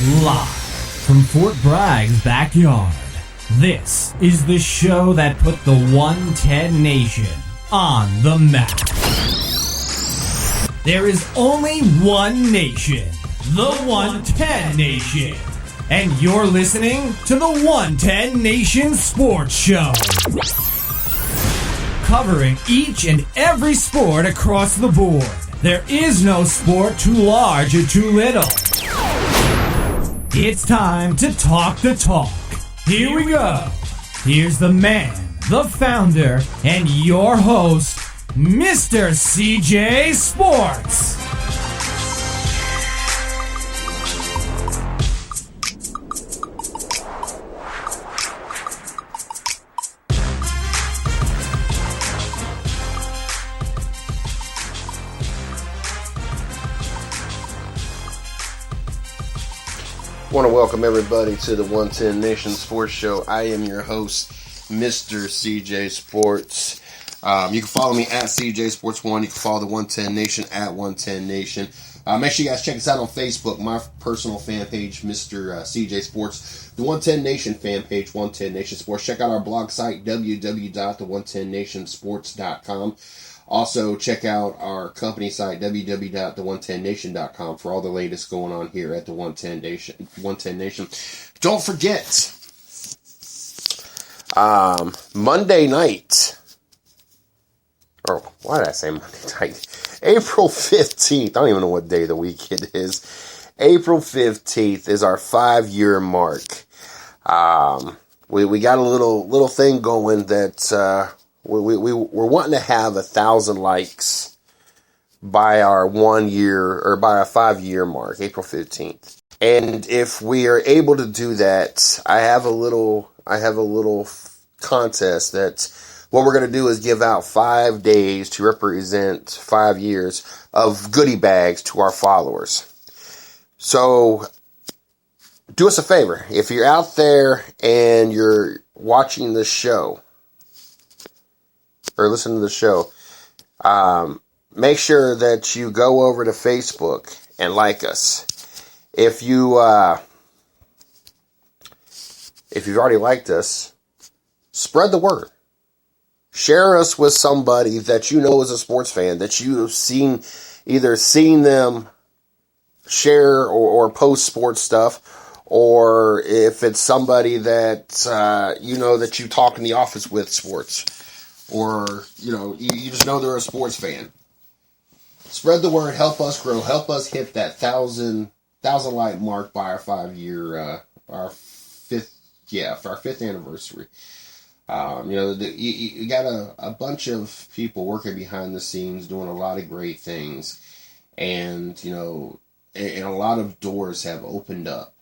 Live from Fort Bragg's backyard, this is the show that put the 110 Nation on the map. There is only one nation, the 110 Nation. And you're listening to the 110 Nation Sports Show. Covering each and every sport across the board. There is no sport too large or too little. It's time to talk the talk. Here we go. Here's the man, the founder, and your host, Mr. CJ Sports. I want to welcome everybody to the 110 Nation Sports Show. I am your host, Mr. CJ Sports. You can follow me at CJ Sports 1. You can follow the 110 Nation at 110 Nation. Make sure you guys check us out on Facebook, my personal fan page, Mr. CJ Sports. The 110 Nation fan page, 110 Nation Sports. Check out our blog site, www.the110nationsports.com. Also, check out our company site, www.the110nation.com, for all the latest going on here at the 110 Nation. Don't forget, Monday night, or why did I say Monday night? April 15th, I don't even know what day of the week it is. April 15th is our 5-year mark. We got a little thing going that... We're wanting to have 1,000 likes by our 1 year or by our 5-year mark, April 15th. And if we are able to do that, I have a little contest that what we're going to do is give out 5 days to represent 5 years of goodie bags to our followers. So do us a favor. If you're out there and you're watching this show, or listen to the show, make sure that you go over to Facebook and like us. If you've already liked us, spread the word. Share us with somebody that you know is a sports fan, that you have seen them share or post sports stuff, or if it's somebody that you know that you talk in the office with sports. Or, you just know they're a sports fan. Spread the word, help us grow, help us hit that 1,000 like mark by our 5-year, our fifth anniversary. You got a bunch of people working behind the scenes, doing a lot of great things. And, and a lot of doors have opened up.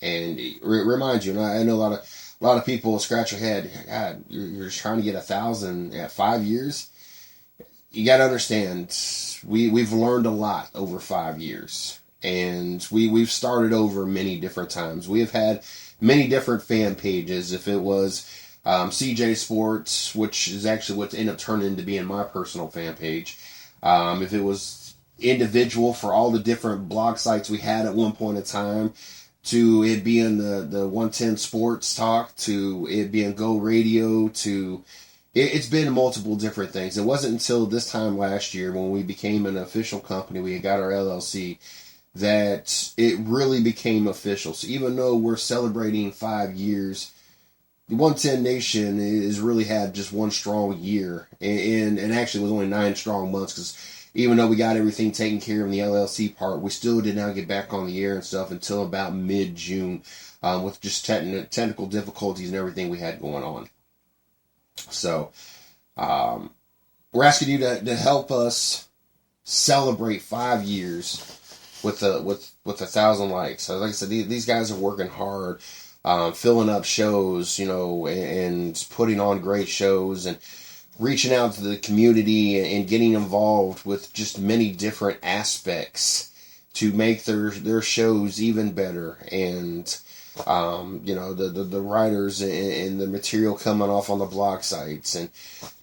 And remind you, and I know a lot of people scratch their head. God, you're trying to get 1,000 at 5 years. You got to understand, we've learned a lot over 5 years, and we've started over many different times. We have had many different fan pages. If it was CJ Sports, which is actually what ended up turning into being my personal fan page. If it was individual for all the different blog sites we had at one point in time, to it being the 110 Sports Talk, to it being Go Radio, to it's been multiple different things. It wasn't until this time last year when we became an official company, we got our LLC, that it really became official. So even though we're celebrating 5 years, the 110 Nation has really had just one strong year, and actually it was only 9 strong months, because even though we got everything taken care of in the LLC part, we still did not get back on the air and stuff until about mid-June, with just technical difficulties and everything we had going on. So, we're asking you to help us celebrate 5 years with 1,000 likes. So like I said, these guys are working hard, filling up shows, and putting on great shows, and reaching out to the community and getting involved with just many different aspects to make their shows even better. And The writers and the material coming off on the blog sites and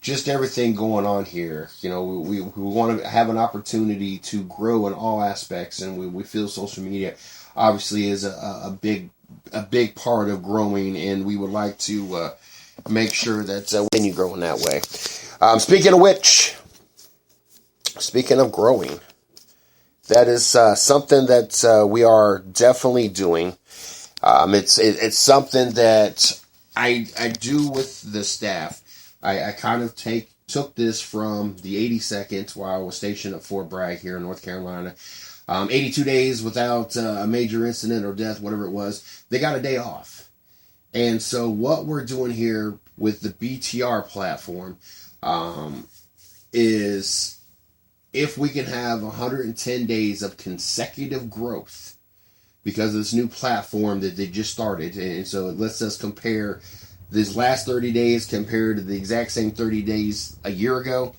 just everything going on here. We want to have an opportunity to grow in all aspects, and we feel social media obviously is a big part of growing, and we would like to make sure that we continue growing that way. Speaking of growing, that is something that we are definitely doing. It's something that I do with the staff. I kind of took this from the 82nd while I was stationed at Fort Bragg here in North Carolina. 82 days without a major incident or death, whatever it was. They got a day off. And so what we're doing here with the BTR platform is if we can have 110 days of consecutive growth because of this new platform that they just started. And so it lets us compare these last 30 days compared to the exact same 30 days a year ago.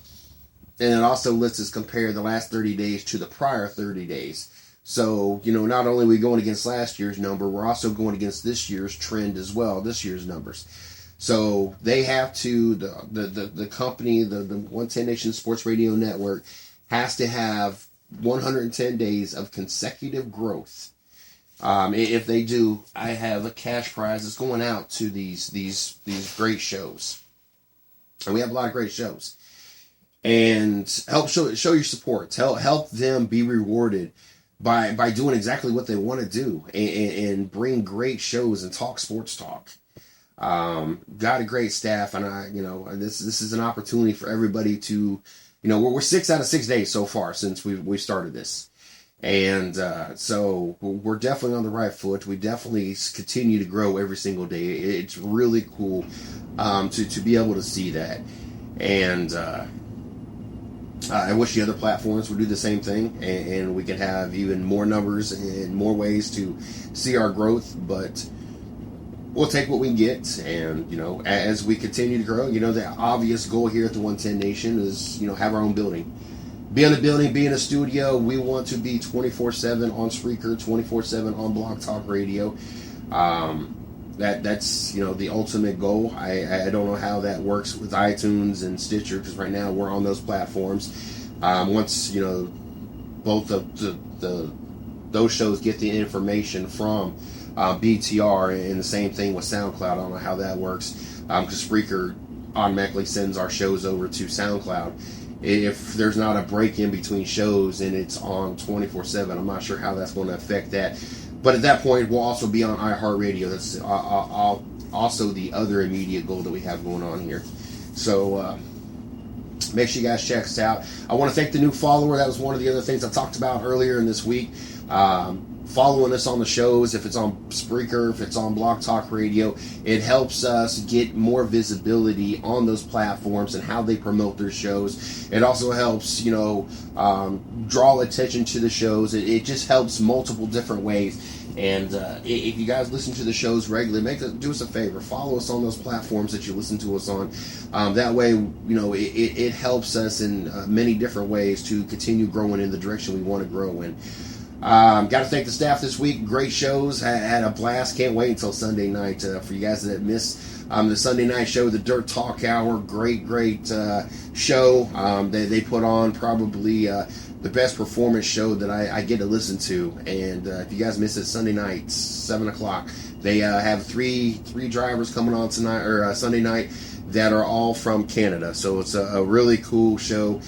And it also lets us compare the last 30 days to the prior 30 days. So, not only are we going against last year's number, we're also going against this year's trend as well, this year's numbers. So they have to, the company, the 110 Nation Sports Radio Network has to have 110 days of consecutive growth. If they do, I have a cash prize that's going out to these great shows. And we have a lot of great shows. And help show your support. Help them be rewarded by doing exactly what they want to do and bring great shows and talk sports talk. Got a great staff, and this is an opportunity for everybody to, we're 6 out of 6 days so far since we started this. And so we're definitely on the right foot. We definitely continue to grow every single day. It's really cool to be able to see that. And I wish the other platforms would do the same thing, and we could have even more numbers and more ways to see our growth. But we'll take what we can get, and as we continue to grow, the obvious goal here at the 110 Nation is have our own building. Be in a building, be in a studio. We want to be 24/7 on Spreaker, 24/7 on Blog Talk Radio. That's the ultimate goal. I don't know how that works with iTunes and Stitcher because right now we're on those platforms. Once both of those shows get the information from BTR, and the same thing with SoundCloud. I don't know how that works because Spreaker automatically sends our shows over to SoundCloud. If there's not a break in between shows and it's on 24/7, I'm not sure how that's going to affect that. But at that point, we'll also be on iHeartRadio. That's also the other immediate goal that we have going on here. So make sure you guys check us out. I want to thank the new follower. That was one of the other things I talked about earlier in this week. Following us on the shows, if it's on Spreaker, if it's on Blog Talk Radio, it helps us get more visibility on those platforms and how they promote their shows. It also helps, draw attention to the shows. It just helps multiple different ways. And if you guys listen to the shows regularly, do us a favor. Follow us on those platforms that you listen to us on. That way, it helps us in many different ways to continue growing in the direction we want to grow in. Got to thank the staff this week. Great shows. Had a blast. Can't wait until Sunday night for you guys that missed the Sunday night show, the Dirt Talk Hour. Great show. They put on probably the best performance show that I get to listen to. And if you guys missed it, Sunday night, 7 o'clock. They have three drivers coming on tonight or Sunday night that are all from Canada. So it's a really cool show.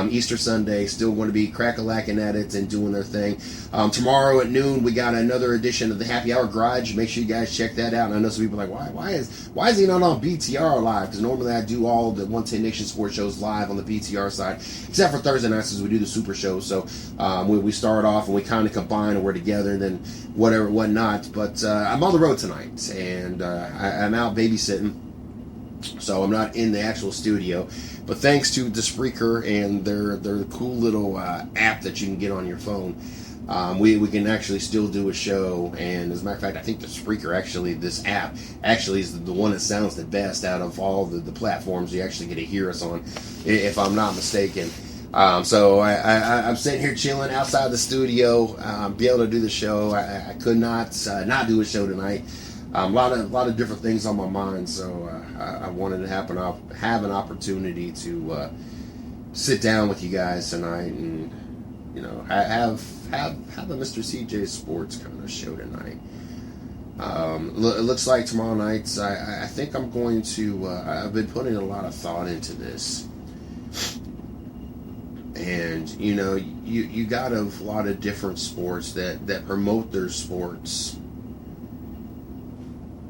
Easter Sunday, still going to be crack-a-lacking at it and doing their thing. Tomorrow at noon, we got another edition of the Happy Hour Garage. Make sure you guys check that out. And I know some people are like, why is he not on BTR live? Because normally I do all the 110 Nation Sports shows live on the BTR side, except for Thursday nights as we do the Super Show. So we start off and we kind of combine and we're together and then whatnot. But I'm on the road tonight, and I'm out babysitting. So I'm not in the actual studio, but thanks to the Spreaker and their cool little app that you can get on your phone, we can actually still do a show. And as a matter of fact, I think the Spreaker this app is the one that sounds the best out of all the platforms you actually get to hear us on, if I'm not mistaken. So I'm sitting here chilling outside the studio, be able to do the show. I could not do a show tonight. A lot of different things on my mind, so I wanted to have an opportunity to sit down with you guys tonight and have a Mr. CJ Sports kind of show tonight. It looks like tomorrow night. I think I'm going to. I've been putting a lot of thought into this. And you got a lot of different sports that promote their sports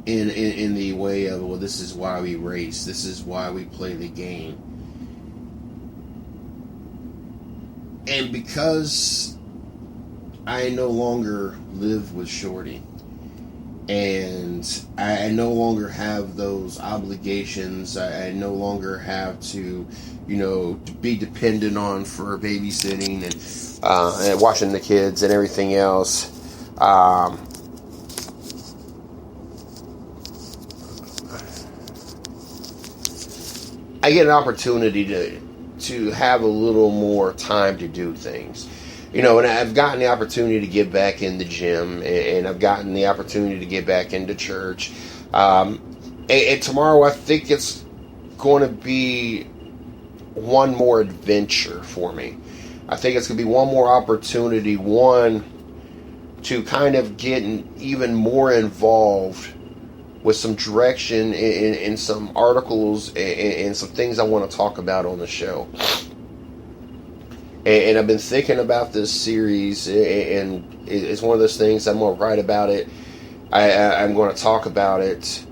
in the way of, well, this is why we race, this is why we play the game. And because I no longer live with Shorty, and I no longer have those obligations, I no longer have to be dependent on for babysitting and watching the kids and everything else. I get an opportunity to have a little more time to do things. And I've gotten the opportunity to get back in the gym, and I've gotten the opportunity to get back into church. And tomorrow I think it's going to be one more adventure for me. I think it's going to be one more opportunity, to kind of get even more involved with some direction in some articles and some things I want to talk about on the show. And I've been thinking about this series, and it's one of those things. I'm going to write about it. I'm going to talk about it.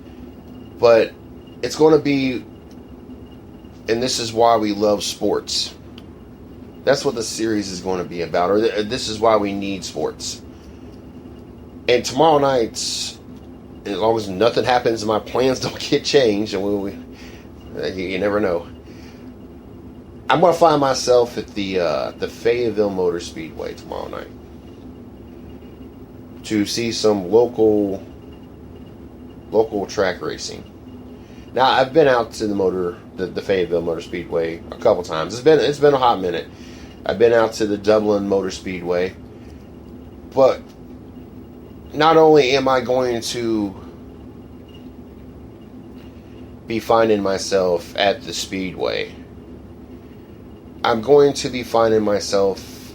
But it's going to be, and this is why we love sports. That's what the series is going to be about, or this is why we need sports. And tomorrow night, as long as nothing happens and my plans don't get changed, and you never know, I'm going to find myself at the Fayetteville Motor Speedway tomorrow night to see some local track racing. Now, I've been out to the Fayetteville Motor Speedway a couple times. It's been a hot minute. I've been out to the Dublin Motor Speedway, but not only am I going to be finding myself at the Speedway, I'm going to be finding myself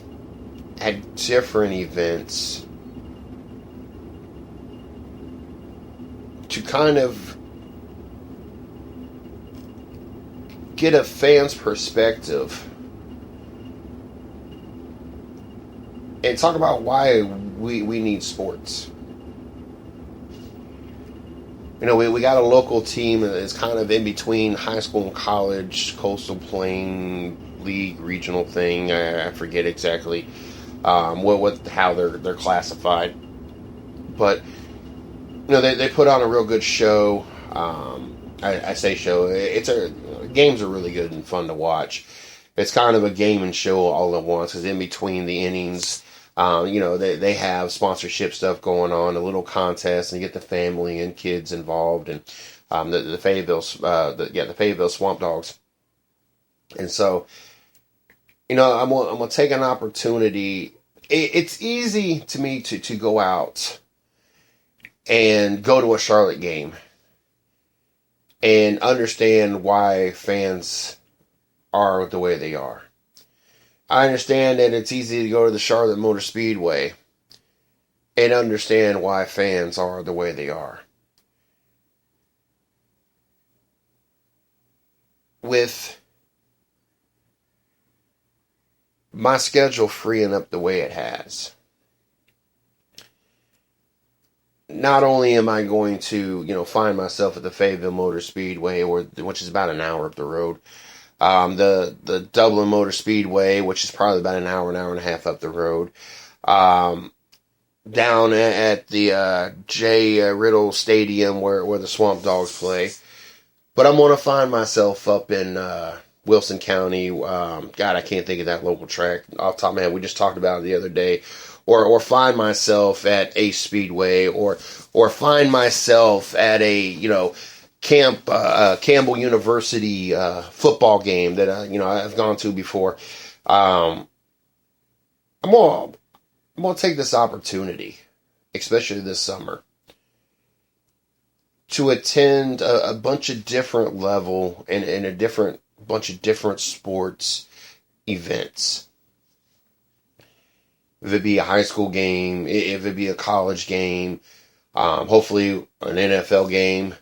at different events to kind of get a fan's perspective and talk about why we need sports. We got a local team that is kind of in between high school and college, Coastal Plain League regional thing. I forget exactly how they're classified, but they put on a real good show. I say show. Games are really good and fun to watch. It's kind of a game and show all at once, because in between the innings, they have sponsorship stuff going on, a little contest, and you get the family and kids involved, and the Fayetteville, the Fayetteville Swamp Dogs. And so, I'm gonna take an opportunity. It's easy to me to go out and go to a Charlotte game and understand why fans are the way they are. I understand that it's easy to go to the Charlotte Motor Speedway and understand why fans are the way they are. With my schedule freeing up the way it has, not only am I going to, find myself at the Fayetteville Motor Speedway, which is about an hour up the road, the Dublin Motor Speedway, which is probably about an hour and a half up the road, down at the J. Riddle Stadium where the Swamp Dogs play. But I'm going to find myself up in Wilson County. God, I can't think of that local track off the top of my head. We just talked about it the other day. Or find myself at Ace Speedway, or find myself at a Campbell University football game that I've gone to before. Um, I'm gonna take this opportunity, especially this summer, to attend a bunch of different level and a different bunch of different sports events. If it be a high school game, if it be a college game, hopefully an NFL game,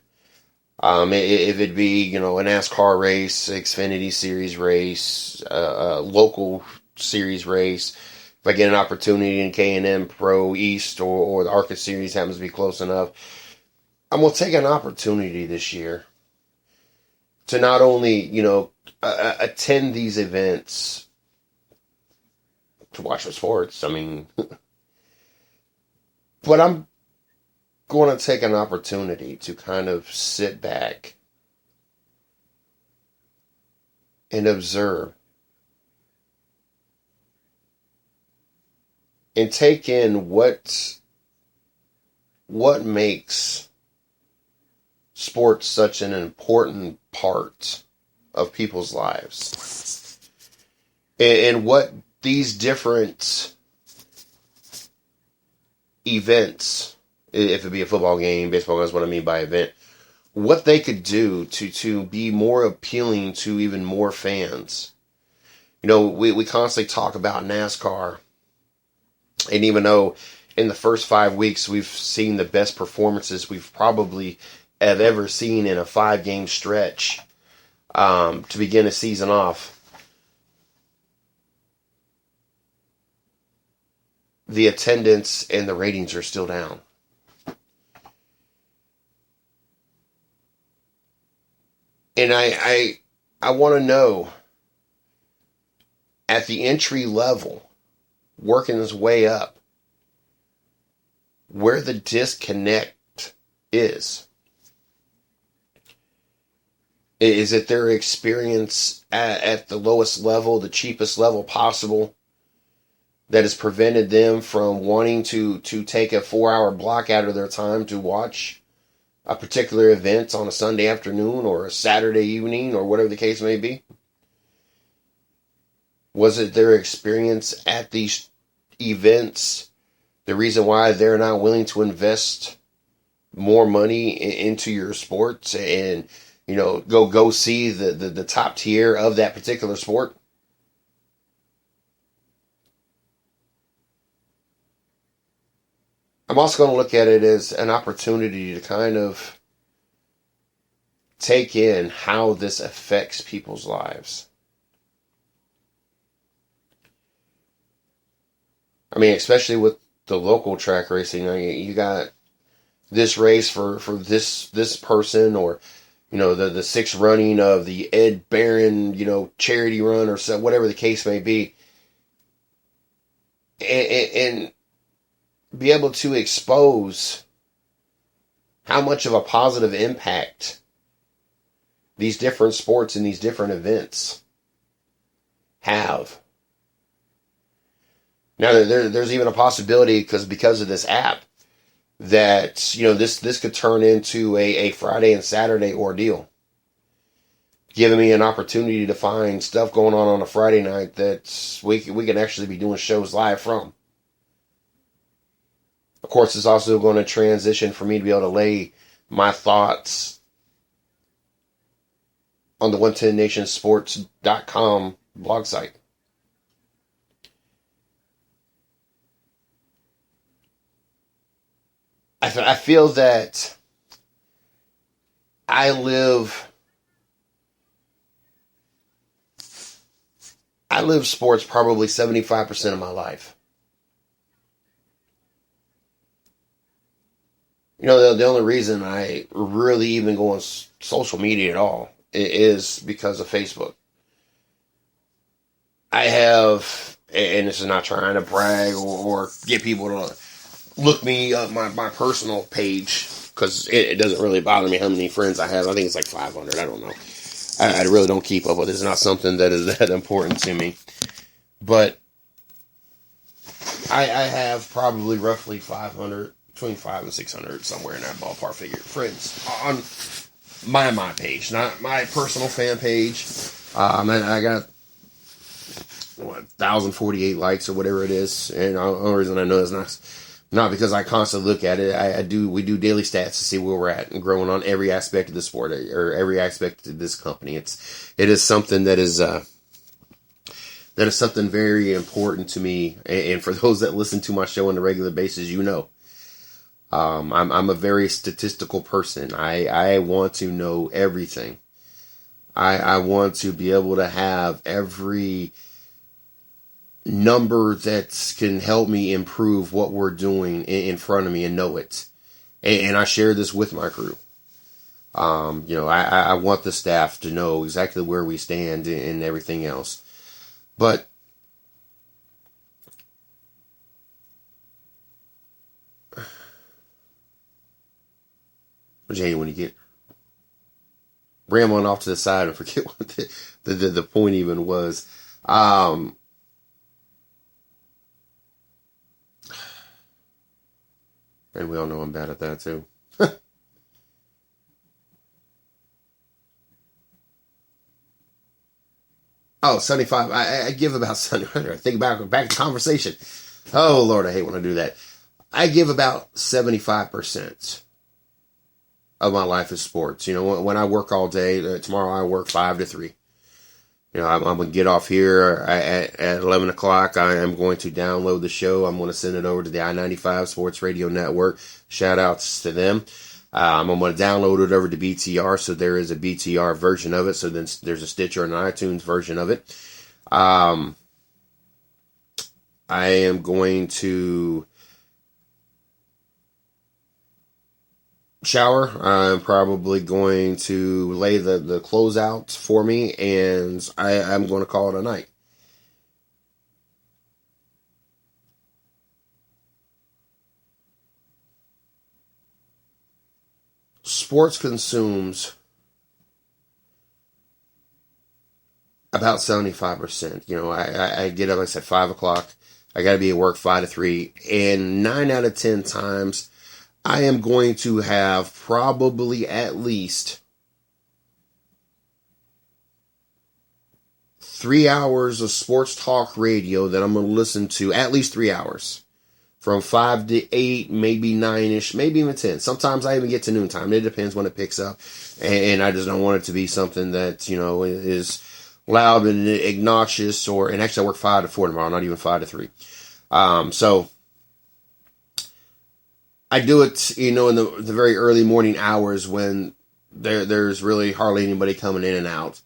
if it be, you know, a NASCAR race, Xfinity Series race, a local series race. If I get an opportunity in K&M Pro East or the ARCA Series happens to be close enough, I'm going to take an opportunity this year to not only, you know, attend these events to watch the sports, I mean, but I'm going to take an opportunity to kind of sit back and observe and take in what makes sports such an important part of people's lives, and what these different events, if it be a football game, baseball game is what I mean by event, what they could do to be more appealing to even more fans. You know, we constantly talk about NASCAR, and even though in the first 5 weeks we've seen the best performances we've probably have ever seen in a 5-game stretch to begin a season off, the attendance and the ratings are still down. And I want to know, at the entry level, working his way up, where the disconnect is. Is it their experience at the lowest level, the cheapest level possible, that has prevented them from wanting to take a 4-hour block out of their time to watch a particular event on a Sunday afternoon or a Saturday evening or whatever the case may be? Was it their experience at these events the reason why they're not willing to invest more money into your sports and, you know, go see the top tier of that particular sport? I'm also going to look at it as an opportunity to kind of take in how this affects people's lives. I mean, especially with the local track racing, I mean, you got this race for this person, or, you know, the sixth running of the Ed Barron, you know, charity run or so, whatever the case may be, and be able to expose how much of a positive impact these different sports and these different events have. Now, there's even a possibility, because of this app, that, you know, this could turn into a Friday and Saturday ordeal, giving me an opportunity to find stuff going on a Friday night that we can actually be doing shows live from. Of course, it's also going to transition for me to be able to lay my thoughts on the 110nationsports.com blog site. I feel that I live sports probably 75% of my life. You know, the only reason I really even go on social media at all is because of Facebook. I have, and this is not trying to brag or get people to look me up my personal page, because it doesn't really bother me how many friends I have. I think it's like 500. I don't know. I really don't keep up with it. It's not something that is that important to me. But I have probably roughly 500, between 500 and 600, somewhere in that ballpark figure, friends on my page, not my personal fan page. I got 1,048 likes or whatever it is. And the only reason I know is not because I constantly look at it. We do daily stats to see where we're at and growing on every aspect of the sport or every aspect of this company. It is something that is something very important to me. And for those that listen to my show on a regular basis, I'm a very statistical person. I want to know everything. I want to be able to have every number that can help me improve what we're doing in front of me and know it. And I share this with my crew. I want the staff to know exactly where we stand and everything else. But Jay, when you get rambling off to the side and forget what the point even was. And we all know I'm bad at that too. Oh, 75. I give about 75. Think about back to conversation. Oh, Lord, I hate when I do that. I give about 75% of my life is sports. When I work all day, tomorrow I work 5 to 3. I'm going to get off here at 11 o'clock. I am going to download the show. I'm going to send it over to the I-95 Sports Radio Network. Shout outs to them. I'm going to download it over to BTR, so there is a BTR version of it. So then there's a Stitcher and an iTunes version of it. I am going to shower. I'm probably going to lay the clothes out for me, and I'm going to call it a night. Sports consumes about 75%. I get up, like I said, 5 o'clock. I got to be at work 5 to 3. And 9 out of 10 times, I am going to have probably at least 3 hours of sports talk radio that I'm going to listen to, at least 3 hours. From 5 to 8, maybe 9-ish, maybe even 10. Sometimes I even get to noontime. It depends when it picks up. And I just don't want it to be something that, is loud and obnoxious. And actually I work 5 to 4 tomorrow, not even 5 to 3. So I do it, in the very early morning hours when there's really hardly anybody coming in and out.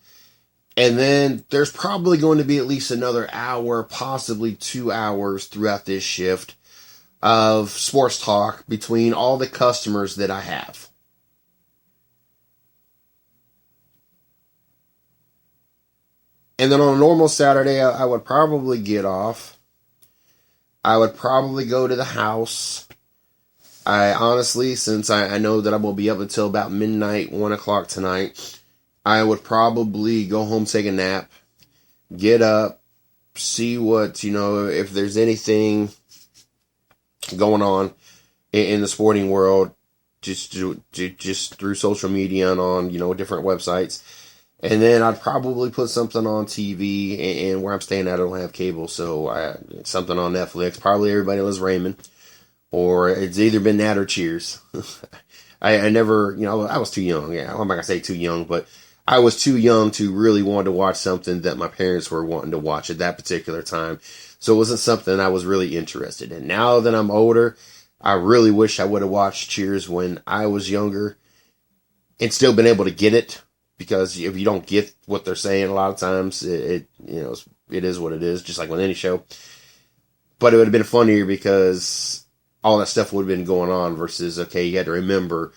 And then there's probably going to be at least another hour, possibly 2 hours throughout this shift of sports talk between all the customers that I have. And then on a normal Saturday, I would probably get off. I would probably go to the house. I honestly, since I know that I will be up until about midnight, 1 o'clock tonight, I would probably go home, take a nap, get up, see what, if there's anything going on in the sporting world, just through social media and on, different websites. And then I'd probably put something on TV, and where I'm staying at, I don't have cable, so something on Netflix. Probably Everybody Loves Raymond, or it's either been that or Cheers. I never, I was too young. Yeah, I'm not gonna say too young, but I was too young to really want to watch something that my parents were wanting to watch at that particular time. So it wasn't something I was really interested in. Now that I'm older, I really wish I would have watched Cheers when I was younger and still been able to get it. Because if you don't get what they're saying, a lot of times it is what it is, just like with any show. But it would have been funnier because all that stuff would have been going on versus, okay, you had to remember,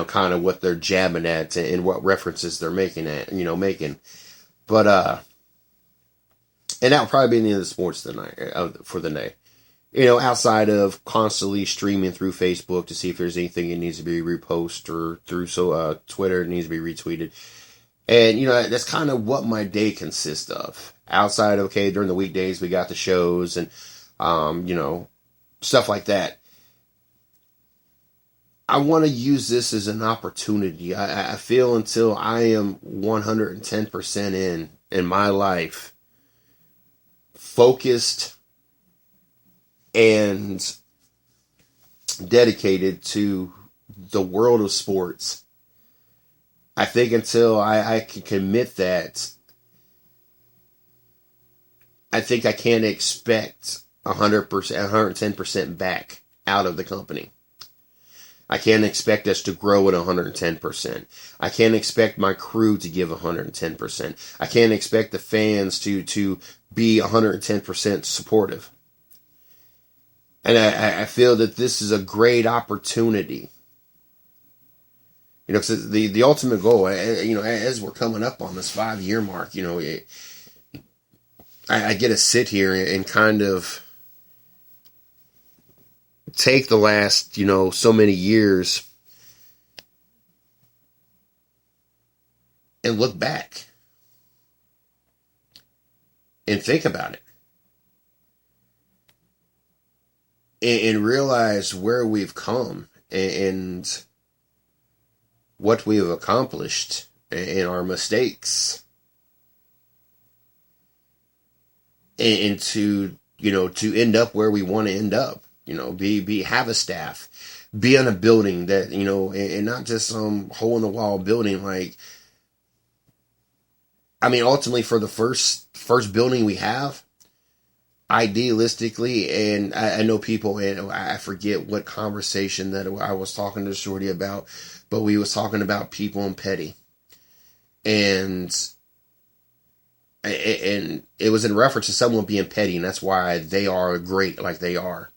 kind of what they're jabbing at and what references they're making. But, and that would probably be the end of the sports tonight, for the day. Outside of constantly streaming through Facebook to see if there's anything that needs to be reposted, or through Twitter it needs to be retweeted. And, that's kind of what my day consists of. Outside of, okay, during the weekdays we got the shows and, stuff like that. I want to use this as an opportunity. I feel until I am 110% in my life, focused and dedicated to the world of sports. I think until I can commit that, I think I can't expect 100%, 110% back out of the company. I can't expect us to grow at 110%. I can't expect my crew to give 110%. I can't expect the fans to be 110% supportive. And I feel that this is a great opportunity. You know, cause the ultimate goal, you know, as we're coming up on this 5-year mark, you know, I get to sit here and kind of take the last, you know, so many years and look back and think about it and realize where we've come and what we have accomplished and our mistakes. And to, you know, to end up where we want to end up, you know, have a staff, be in a building that, you know, and not just some hole in the wall building. Like, I mean, ultimately for the first building we have, idealistically, and I know people, and I forget what conversation that I was talking to Shorty about, but we was talking about people and petty. And it was in reference to someone being petty, and that's why they are great like they are.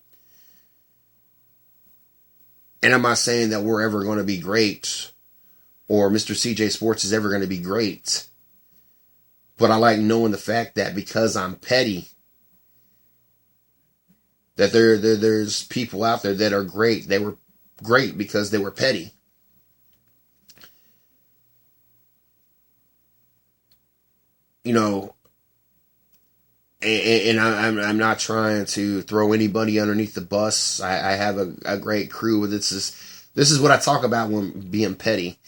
And I'm not saying that we're ever going to be great, or Mr. CJ Sports is ever going to be great. But I like knowing the fact that because I'm petty, that there's people out there that are great. They were great because they were petty. You know, and I'm not trying to throw anybody underneath the bus. I have a great crew. This is what I talk about when being petty.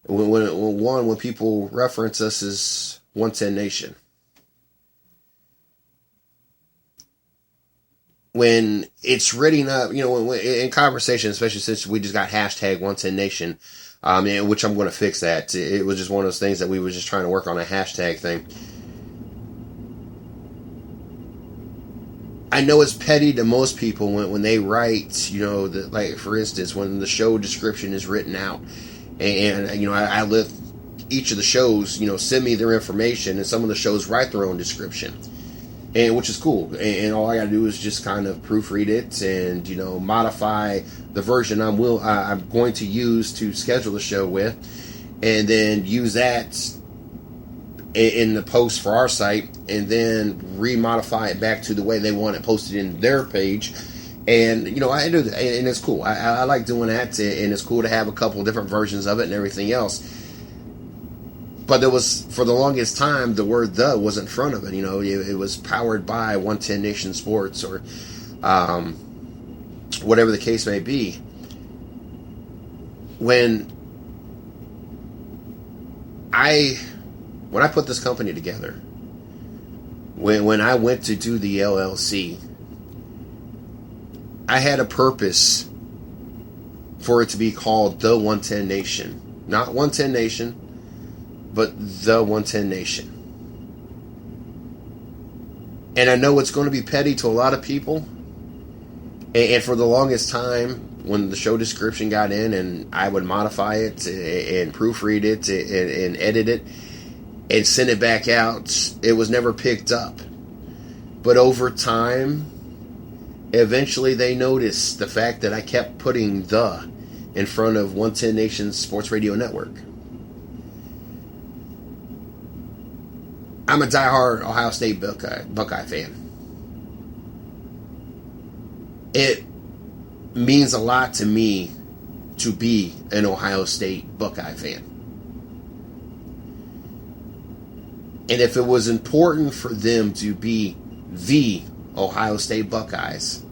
When people reference us as 110 Nation. When it's ready up, you know, in conversation, especially since we just got hashtag 110 Nation, which I'm going to fix that. It was just one of those things that we were just trying to work on a hashtag thing. I know it's petty to most people when they write, you know, like for instance, when the show description is written out, and you know, I let each of the shows, you know, send me their information, and some of the shows write their own description, and which is cool. And all I got to do is just kind of proofread it and, you know, modify the version I'm going to use to schedule the show with, and then use that in the post for our site, and then remodify it back to the way they want it posted in their page. And, you know, I do that, and it's cool. I like doing that, and it's cool to have a couple different versions of it and everything else. But there was, for the longest time, the word "the" was in front of it. You know, it was powered by 110 Nation Sports, or whatever the case may be. When I put this company together, when I went to do the LLC, I had a purpose for it to be called the 110 Nation. Not 110 Nation, but the 110 Nation. And I know it's going to be petty to a lot of people. And for the longest time, when the show description got in and I would modify it and proofread it and edit it and send it back out, it was never picked up. But over time, eventually they noticed the fact that I kept putting "the" in front of 110 Nation Sports Radio Network. I'm a diehard Ohio State Buckeye fan. It means a lot to me to be an Ohio State Buckeye fan. And if it was important for them to be the Ohio State Buckeyes,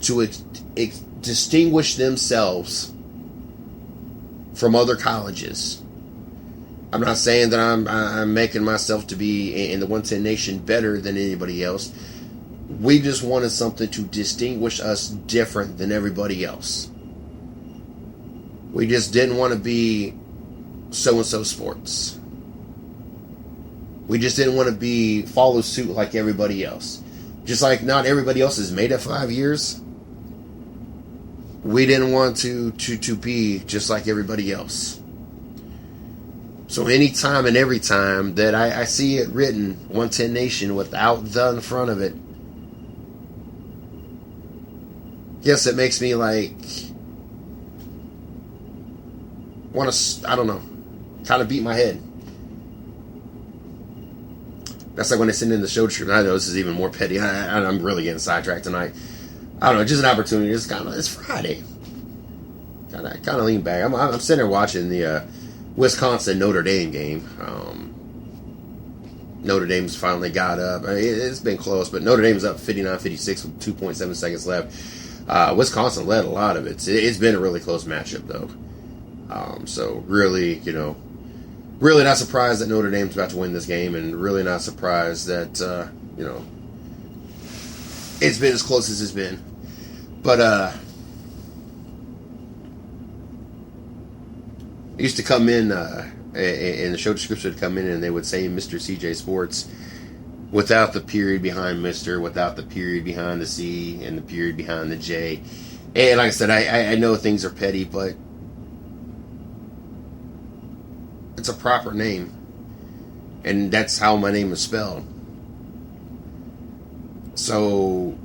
to distinguish themselves from other colleges, I'm not saying that I'm making myself to be in the 110 Nation better than anybody else. We just wanted something to distinguish us different than everybody else. We just didn't want to be so-and-so sports. We just didn't want to be follow suit like everybody else. Just like not everybody else has made it 5 years. We didn't want to be just like everybody else. So anytime and every time that I see it written 110 Nation without the in front of it, yes, it makes me like want to, I don't know, kind of beat my head. That's like when they send in the show trip. I know this is even more petty. I'm really getting sidetracked tonight. I don't know, just an opportunity. It's Friday. Kind of lean back. I'm sitting there watching the Wisconsin Notre Dame game. Notre Dame's finally got up. I mean, it's been close, but Notre Dame's up 59-56 with 2.7 seconds left. Wisconsin led a lot of it. It's been a really close matchup, though. So really, really not surprised that Notre Dame's about to win this game, and really not surprised that, it's been as close as it's been. But, it used to come in the show description would come in and they would say Mr. CJ Sports without the period behind Mr., without the period behind the C, and the period behind the J. And like I said, I know things are petty, but it's a proper name. And that's how my name is spelled. So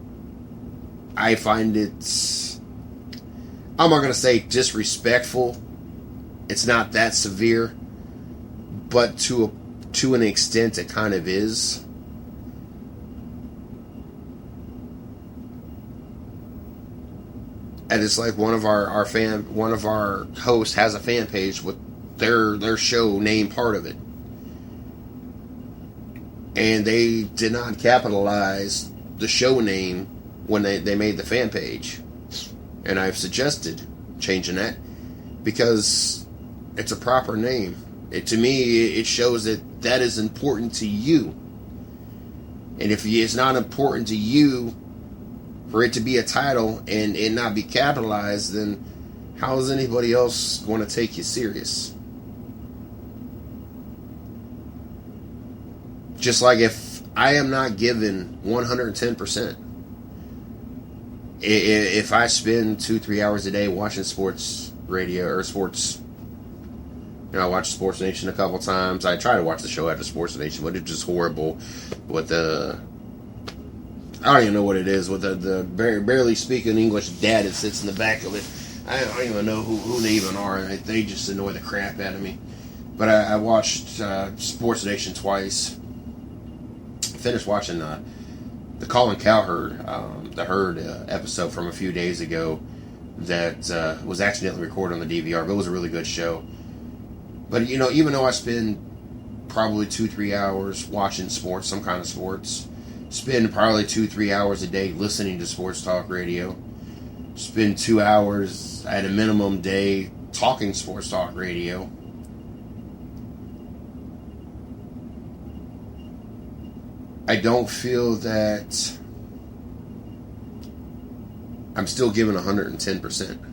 I find it, I'm not going to say disrespectful. It's not that severe, but to an extent it kind of is. And it's like one of our hosts has a fan page with their show name part of it. And they did not capitalize the show name when they made the fan page. And I've suggested changing that because it's a proper name. To me, it shows that is important to you. And if it's not important to you for it to be a title and it not be capitalized, then how is anybody else going to take you serious? Just like if I am not given 110%, if I spend 2-3 hours a day watching sports radio or sports, I watch Sports Nation a couple times. I try to watch the show after Sports Nation, but it's just horrible with the, I don't even know what it is, with the barely speaking English dad that sits in the back of it. I don't even know who they even are. They just annoy the crap out of me. But I watched Sports Nation twice. Finished watching the Colin Cowherd, the Herd episode from a few days ago that was accidentally recorded on the DVR, but it was a really good show. But, even though I spend probably 2-3 hours watching sports, some kind of sports, spend probably 2-3 hours a day listening to sports talk radio, spend 2 hours at a minimum day talking sports talk radio, I don't feel that I'm still giving 110%.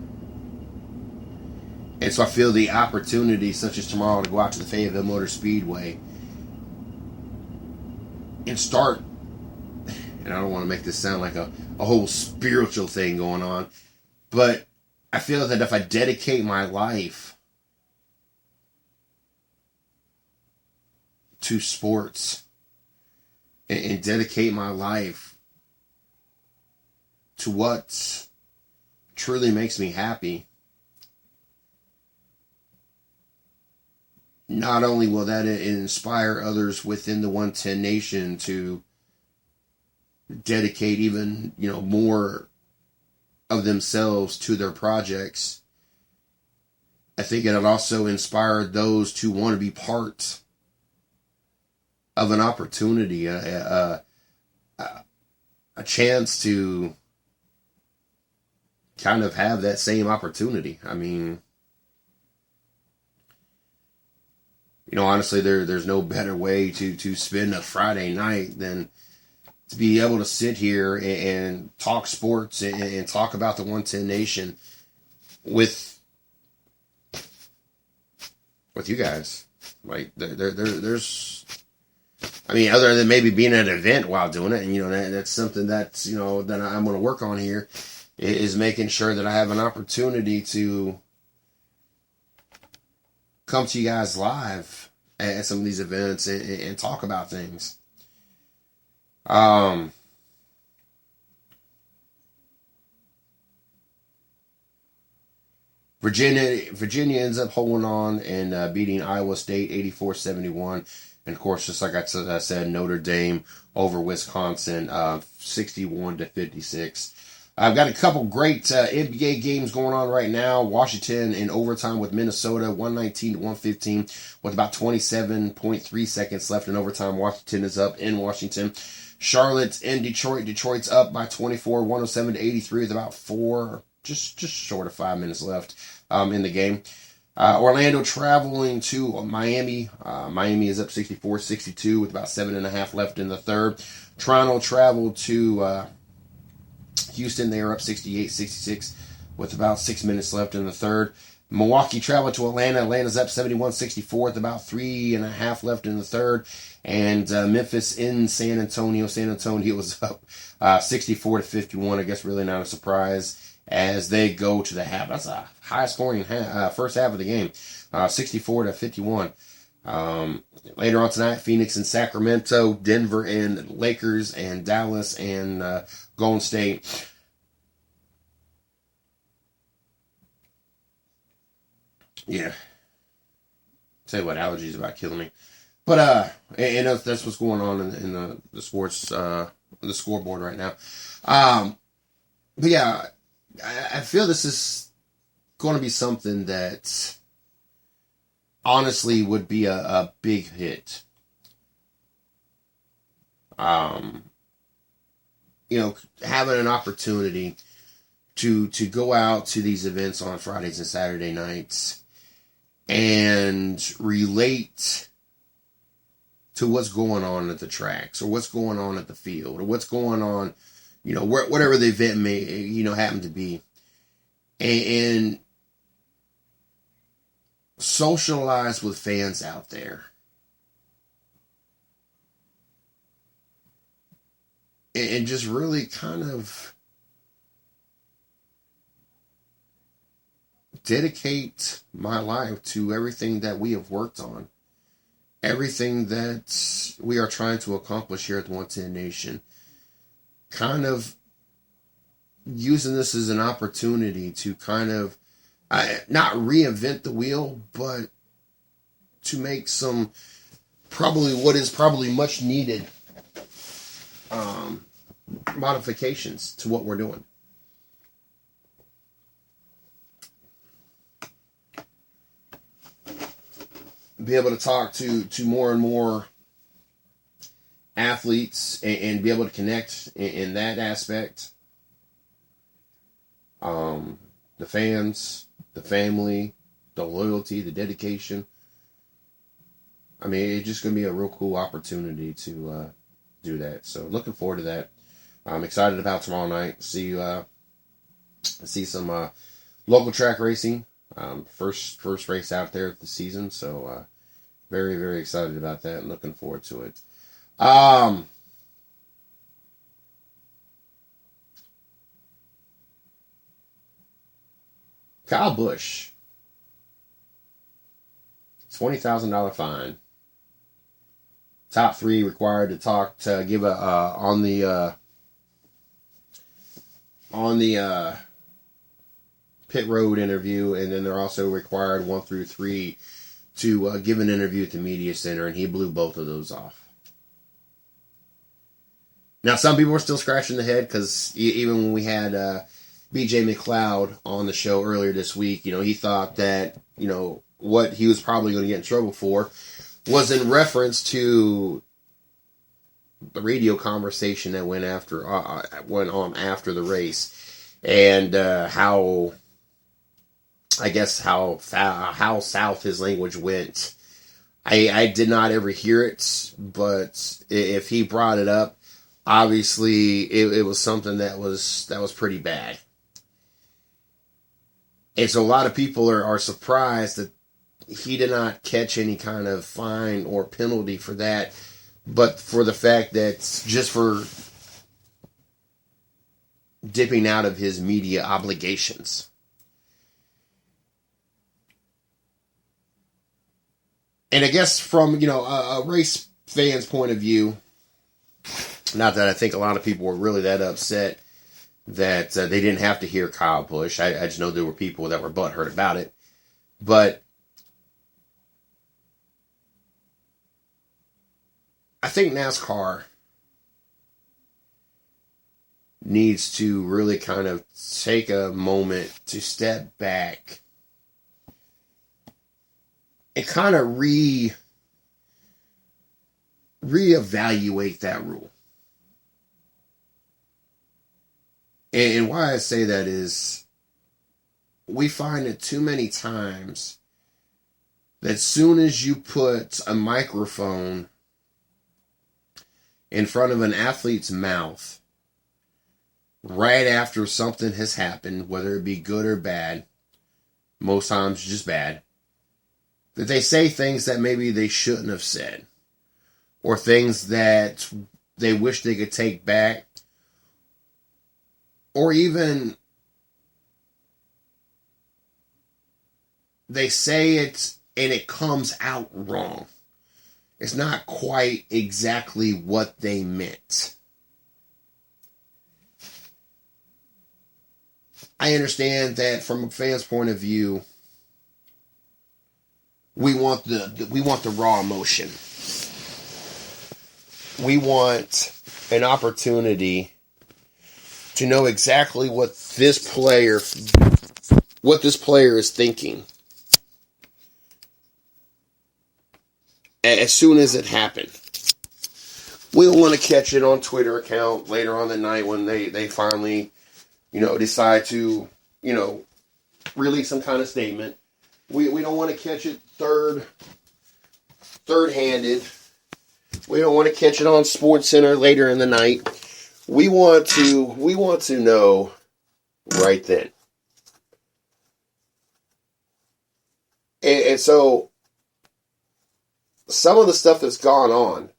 And so I feel the opportunity, such as tomorrow, to go out to the Fayetteville Motor Speedway and start, and I don't want to make this sound like a whole spiritual thing going on, but I feel that if I dedicate my life to sports and dedicate my life to what truly makes me happy, not only will that inspire others within the 110 Nation to dedicate even, more of themselves to their projects, I think it'll also inspire those to want to be part of an opportunity, a chance to kind of have that same opportunity. I mean, honestly, there's no better way to spend a Friday night than to be able to sit here and talk sports and talk about the 110 Nation with you guys. Like there's, I mean, other than maybe being at an event while doing it, and that's something that's that I'm going to work on here, is making sure that I have an opportunity to come to you guys live at some of these events and talk about things. Virginia ends up holding on and beating Iowa State 84-71. And of course, just like I said, Notre Dame over Wisconsin 61-56. I've got a couple great NBA games going on right now. Washington in overtime with Minnesota, 119-115, with about 27.3 seconds left in overtime. Washington is up in Washington. Charlotte and Detroit. Detroit's up by 24, 107-83, with about just short of 5 minutes left in the game. Orlando traveling to Miami. Miami is up 64-62 with about 7.5 left in the third. Toronto traveled to Houston. They are up 68-66 with about 6 minutes left in the third. Milwaukee traveled to Atlanta. Atlanta's up 71-64 with about 3.5 left in the third. And Memphis in San Antonio. San Antonio was up 64-51. I guess really not a surprise as they go to the half. That's a high scoring first half of the game, 64-51. Later on tonight, Phoenix and Sacramento, Denver and Lakers, and Dallas and Golden State. Yeah. Tell you what, allergies about killing me. But and that's what's going on in the sports, the scoreboard right now. But yeah, I feel this is going to be something that honestly would be a big hit. Having an opportunity to go out to these events on Fridays and Saturday nights and relate to what's going on at the tracks or what's going on at the field or what's going on, whatever the event may, happen to be. And socialize with fans out there. And just really kind of dedicate my life to everything that we have worked on. Everything that we are trying to accomplish here at the 110 Nation. Kind of using this as an opportunity to kind of not reinvent the wheel, but to make some what is much needed modifications to what we're doing. Be able to talk to more and more athletes and be able to connect in that aspect. The fans, the family, the loyalty, the dedication. I mean, it's just going to be a real cool opportunity to do that. So looking forward to that. I'm excited about tomorrow night. See some local track racing. First race out there of the season. So very, very excited about that and looking forward to it. Kyle Busch, $20,000 fine. Top three required to give on the pit road interview, and then they're also required 1 through 3 to give an interview at the media center, and he blew both of those off. Now, some people are still scratching their head because even when we had BJ McLeod on the show earlier this week, he thought that, what he was probably going to get in trouble for was in reference to the radio conversation that went on after the race, and how south his language went I did not ever hear it, but if he brought it up, obviously it was something that was pretty bad. And so a lot of people are surprised that he did not catch any kind of fine or penalty for that, but for the fact that just for dipping out of his media obligations. And I guess from, a race fan's point of view, not that I think a lot of people were really that upset that they didn't have to hear Kyle Busch. I just know there were people that were butthurt about it. But I think NASCAR needs to really kind of take a moment to step back and kind of reevaluate that rule. And why I say that is we find it too many times that as soon as you put a microphone in front of an athlete's mouth, right after something has happened, whether it be good or bad, most times just bad, that they say things that maybe they shouldn't have said, or things that they wish they could take back, or even they say it and it comes out wrong. It's not quite exactly what they meant. I understand that from a fan's point of view, we want the raw emotion. We want an opportunity to know exactly what this player is thinking as soon as it happened. We don't want to catch it on Twitter account later on the night when they finally, decide to, release some kind of statement. We don't want to catch it third-handed. We don't want to catch it on SportsCenter later in the night. We want to know right then. And so some of the stuff that's gone on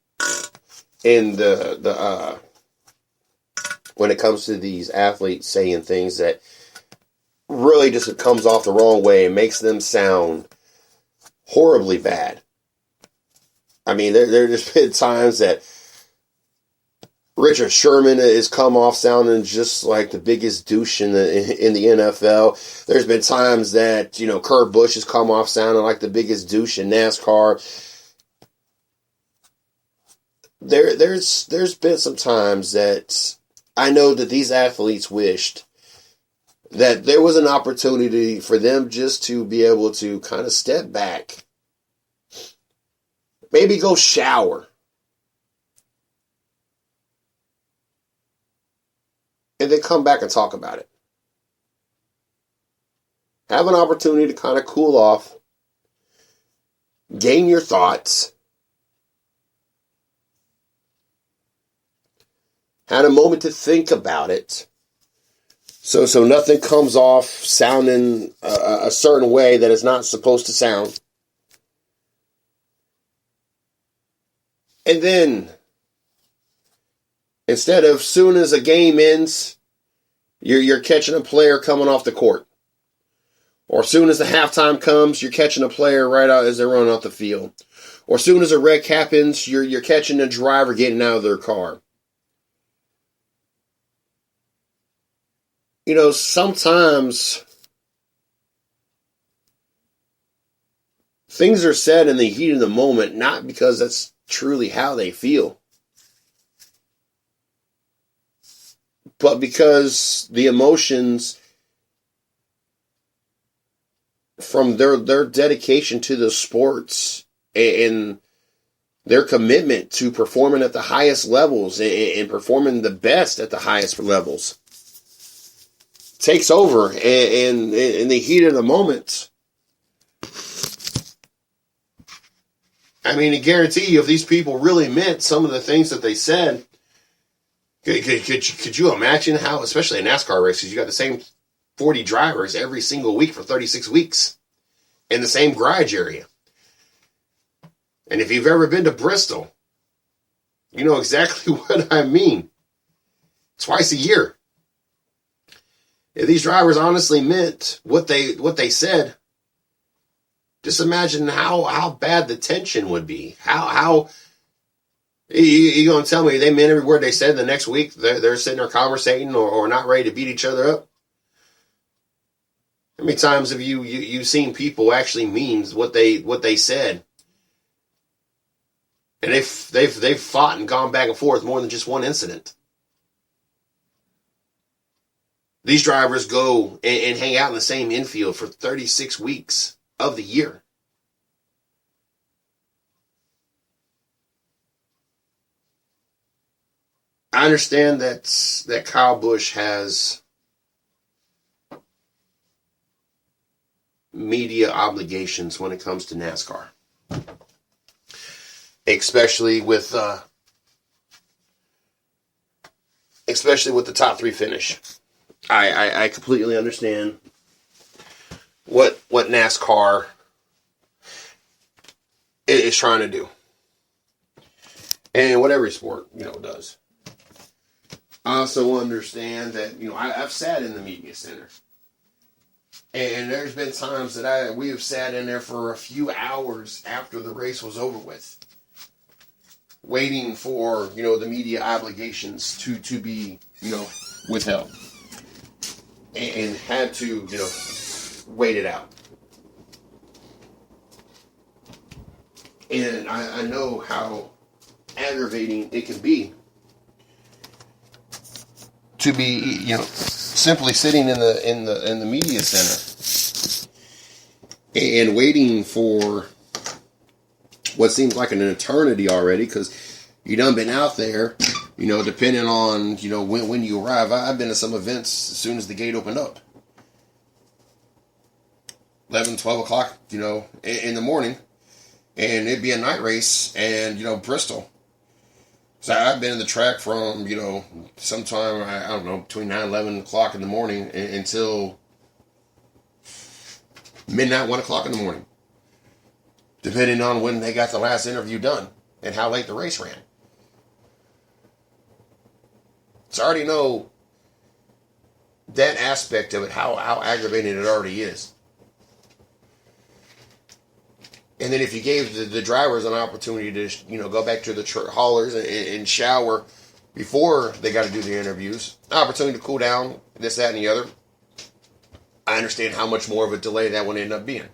in the when it comes to these athletes saying things that really just comes off the wrong way and makes them sound horribly bad. I mean, there just been times that Richard Sherman has come off sounding just like the biggest douche in the NFL. There's been times that, Kurt Busch has come off sounding like the biggest douche in NASCAR. There's been some times that I know that these athletes wished that there was an opportunity for them just to be able to kind of step back, maybe go shower, and then come back and talk about it. Have an opportunity to kind of cool off, gain your thoughts, had a moment to think about it, so nothing comes off sounding a certain way that it's not supposed to sound. And then, instead of soon as a game ends, you're catching a player coming off the court. Or soon as the halftime comes, you're catching a player right out as they're running off the field. Or soon as a wreck happens, you're catching a driver getting out of their car. Sometimes things are said in the heat of the moment, not because that's truly how they feel, but because the emotions from their dedication to the sports and their commitment to performing at the highest levels and performing the best at the highest levels takes over, and in the heat of the moment, I mean, I guarantee you, if these people really meant some of the things that they said, could you imagine how, especially in NASCAR races, you got the same 40 drivers every single week for 36 weeks in the same garage area. And if you've ever been to Bristol, you know exactly what I mean. Twice a year. If these drivers honestly meant what they said, just imagine how bad the tension would be. How you gonna tell me they meant every word they said? The next week they're sitting there conversating or not ready to beat each other up? How many times have you seen people actually mean what they said? And they've fought and gone back and forth more than just one incident. These drivers go and hang out in the same infield for 36 weeks of the year. I understand that Kyle Busch has media obligations when it comes to NASCAR, especially with the top three finish. I completely understand what NASCAR is trying to do, and what every sport does. I also understand that I've sat in the media center, and there's been times that we have sat in there for a few hours after the race was over with, waiting for the media obligations to be withheld, and had to wait it out. And I know how aggravating it can be to be simply sitting in the media center and waiting for what seems like an eternity already, because you done been out there, depending on when you arrive. I've been to some events as soon as the gate opened up, 11, 12 o'clock in the morning, and it'd be a night race, and Bristol. So I've been in the track from, sometime, I don't know, between 9 and 11 o'clock in the morning until midnight, 1 o'clock in the morning, depending on when they got the last interview done and how late the race ran. So I already know that aspect of it, how aggravating it already is. And then if you gave the drivers an opportunity to, go back to the haulers and shower before they got to do the interviews, an opportunity to cool down, this, that, and the other, I understand how much more of a delay that would end up being.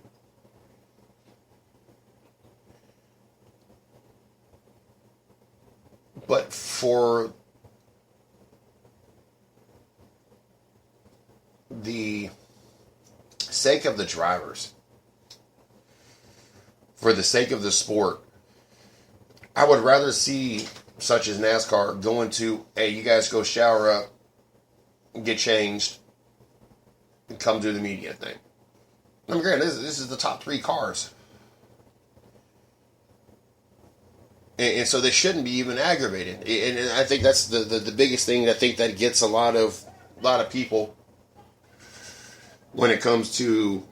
But for the sake of the drivers, for the sake of the sport, I would rather see, such as NASCAR, going to, hey, you guys go shower up, get changed, and come do the media thing. I mean, granted, this is the top three cars. And so they shouldn't be even aggravated. And I think that's the biggest thing I think that gets a lot of people when it comes to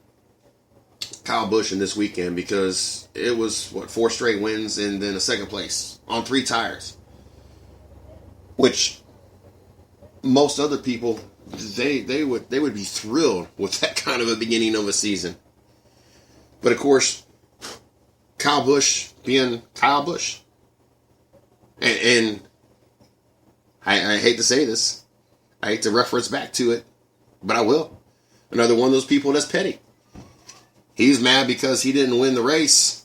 Kyle Busch in this weekend, because it was 4 straight wins and then a second place on 3 tires, which most other people they would be thrilled with that kind of a beginning of a season. But of course, Kyle Busch being Kyle Busch, and I hate to say this, I hate to reference back to it, but I will. Another one of those people that's petty. He's mad because he didn't win the race,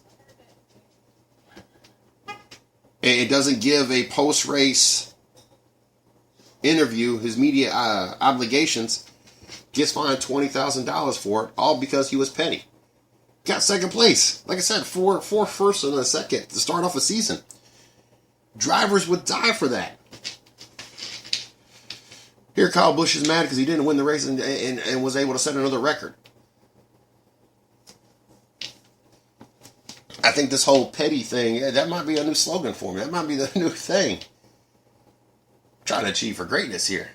and it doesn't give a post-race interview, his media obligations, gets fined $20,000 for it, all because he was petty. Got second place. Like I said, four first and a second to start off a season. Drivers would die for that. Here, Kyle Busch is mad because he didn't win the race and was able to set another record. I think this whole petty thing, that might be a new slogan for me. That might be the new thing. Trying to achieve for greatness here.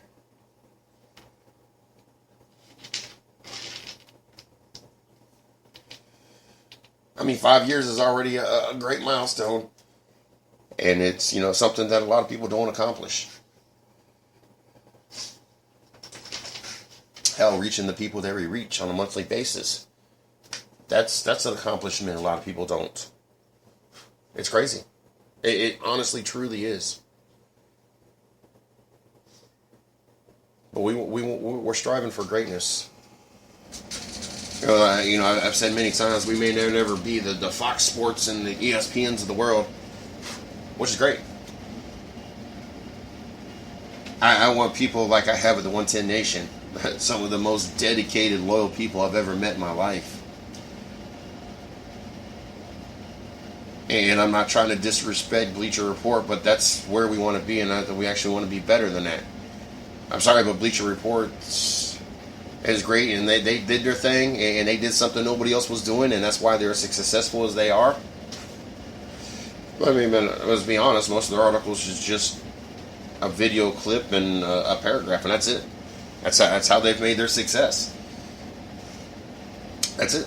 I mean, 5 years is already a great milestone. And it's, something that a lot of people don't accomplish. Hell, reaching the people that we reach on a monthly basis. That's an accomplishment a lot of people don't. It's crazy. It honestly, truly is. But we're striving for greatness. I've said many times we may never be the Fox Sports and the ESPNs of the world, which is great. I want people like I have with the 110 Nation, some of the most dedicated, loyal people I've ever met in my life. And I'm not trying to disrespect Bleacher Report, but that's where we want to be, and we actually want to be better than that. I'm sorry, but Bleacher Report is great, and they did their thing, and they did something nobody else was doing, and that's why they're as successful as they are. I mean, let's be honest, most of their articles is just a video clip and a paragraph, and that's it. That's how they've made their success. That's it.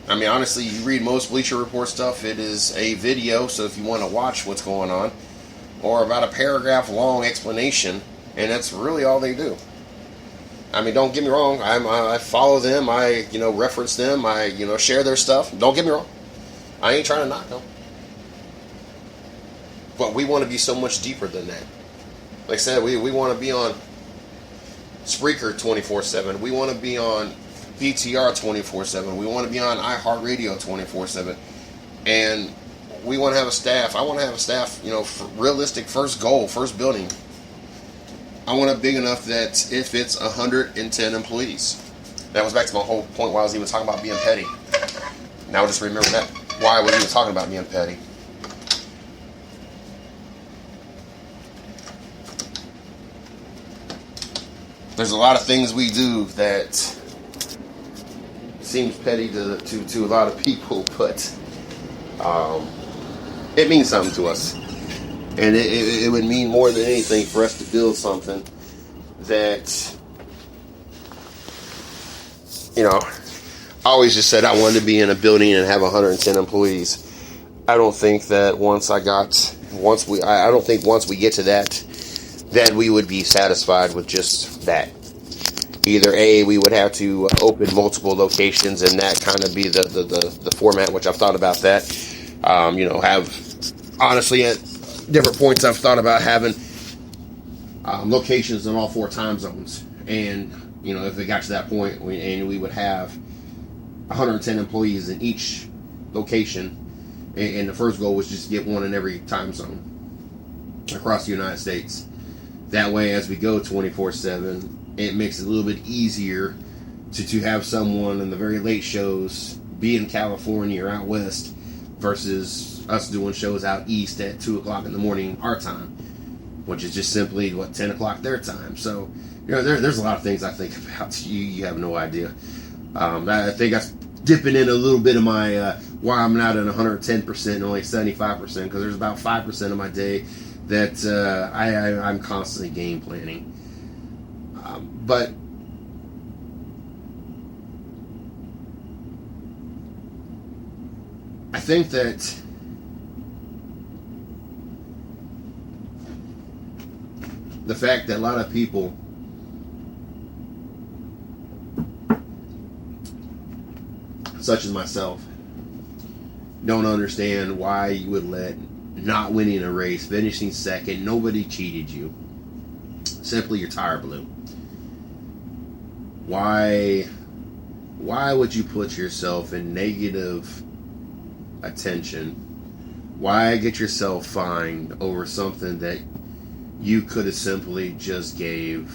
I mean, honestly, you read most Bleacher Report stuff, it is a video, so if you want to watch what's going on, or about a paragraph long explanation, and that's really all they do. I mean, don't get me wrong, I follow them, I reference them, I share their stuff. Don't get me wrong, I ain't trying to knock them. But we want to be so much deeper than that. Like I said, we want to be on Spreaker 24/7. We want to be on BTR 24/7. We want to be on iHeartRadio 24/7. And we want to have a staff. I want to have a staff, for realistic first goal, first building. I want it big enough that if it's 110 employees. That was back to my whole point while I was even talking about being petty. Now just remember that. Why I was even talking about being petty. There's a lot of things we do that seems petty to a lot of people, but it means something to us. And it would mean more than anything for us to build something that, I always just said I wanted to be in a building and have 110 employees. I don't think that once we get to that we would be satisfied with just that. Either A, we would have to open multiple locations and that kind of be the format, which I've thought about that. Have, honestly, at different points I've thought about having locations in all 4 time zones. And, if it got to that point, we would have 110 employees in each location. And the first goal was just to get one in every time zone across the United States. That way, as we go 24/7, it makes it a little bit easier to have someone in the very late shows be in California or out west versus us doing shows out east at 2 o'clock in the morning our time, which is just simply 10 o'clock their time. So there's a lot of things I think about. You have no idea. I think I'm dipping in a little bit of my why I'm not at 110% and only 75%, because there's about 5% of my day that I'm constantly game planning. But I think that the fact that a lot of people such as myself don't understand why you would let not winning a race, finishing second, nobody cheated you. Simply your tire blew. Why would you put yourself in negative attention? Why get yourself fined over something that you could have simply just gave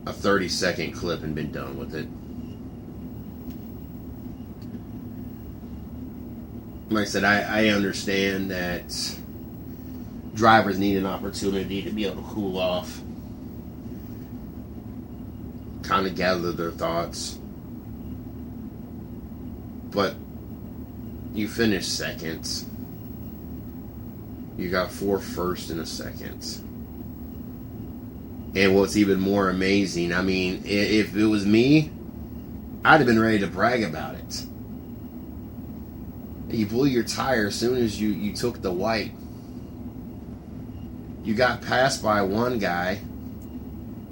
a 30-second clip and been done with it? Like I said, I understand that drivers need an opportunity to be able to cool off, kind of gather their thoughts. But You finished second. You got 4 first and a second. And what's even more amazing, I mean, if it was me, I'd have been ready to brag about it. You blew your tire as soon as you took the white. You got passed by one guy,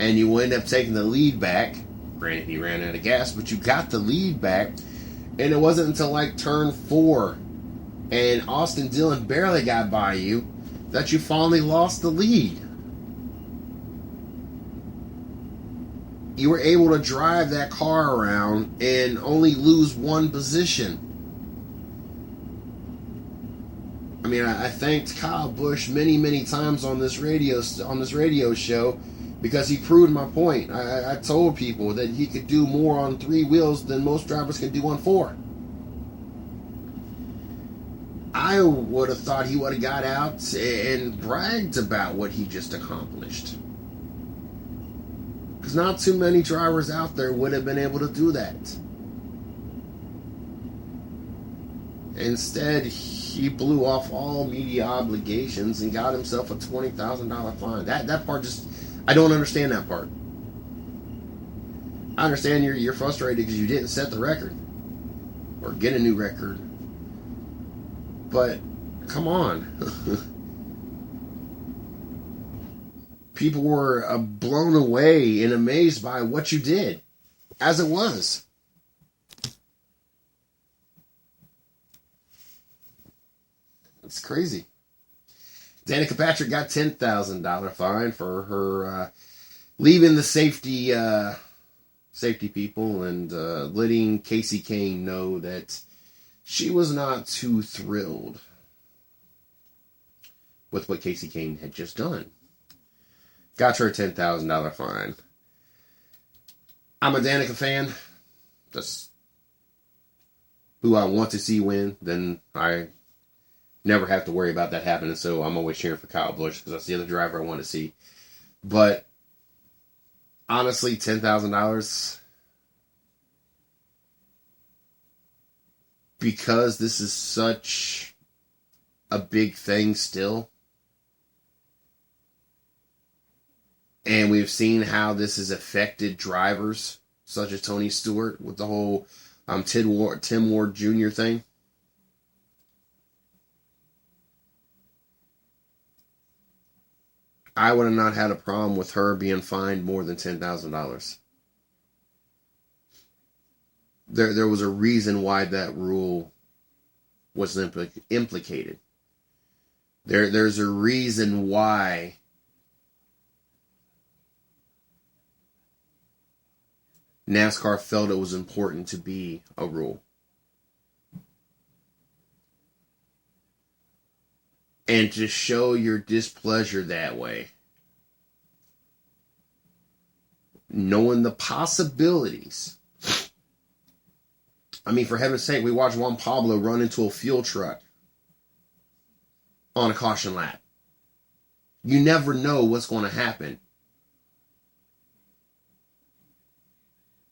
and you end up taking the lead back. Granted, he ran out of gas, but you got the lead back. And it wasn't until like turn 4, and Austin Dillon barely got by you, that you finally lost the lead. You were able to drive that car around and only lose 1 position. I mean, I thanked Kyle Busch many times on this radio show because he proved my point. I told people that he could do more on 3 wheels than most drivers can do on 4. I would have thought he would have got out and bragged about what he just accomplished. Because not too many drivers out there would have been able to do that. Instead, he blew off all media obligations and got himself a $20,000 fine. That part just, I don't understand that part. I understand you're frustrated because you didn't set the record or get a new record. But, come on. People were blown away and amazed by what you did, as it was. It's crazy. Danica Patrick got $10,000 fine for her leaving the safety people and letting Casey Kane know that she was not too thrilled with what Casey Kane had just done. Got her a $10,000 fine. I'm a Danica fan. That's who I want to see win. Then I never have to worry about that happening. So I'm always cheering for Kyle Busch because that's the other driver I want to see. But honestly, $10,000, because this is such a big thing still. And we've seen how this has affected drivers, such as Tony Stewart, with the whole Tim Ward Jr. thing. I would have not had a problem with her being fined more than $10,000. There was a reason why that rule was implicated. There's a reason why NASCAR felt it was important to be a rule. And to show your displeasure that way, knowing the possibilities. I mean, for heaven's sake, we watched Juan Pablo run into a fuel truck on a caution lap. You never know what's going to happen.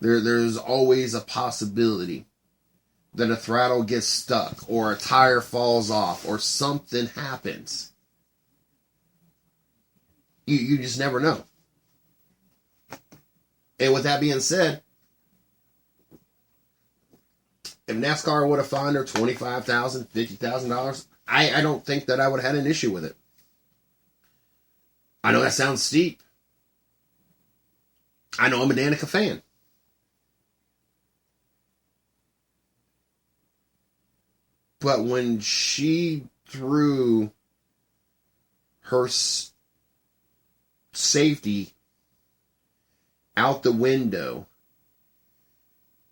There's always a possibility that a throttle gets stuck or a tire falls off or something happens. You just never know. And with that being said, if NASCAR would have fined her $25,000, $50,000, I don't think that I would have had an issue with it. I know that sounds steep. I know I'm a Danica fan. But when she threw her safety out the window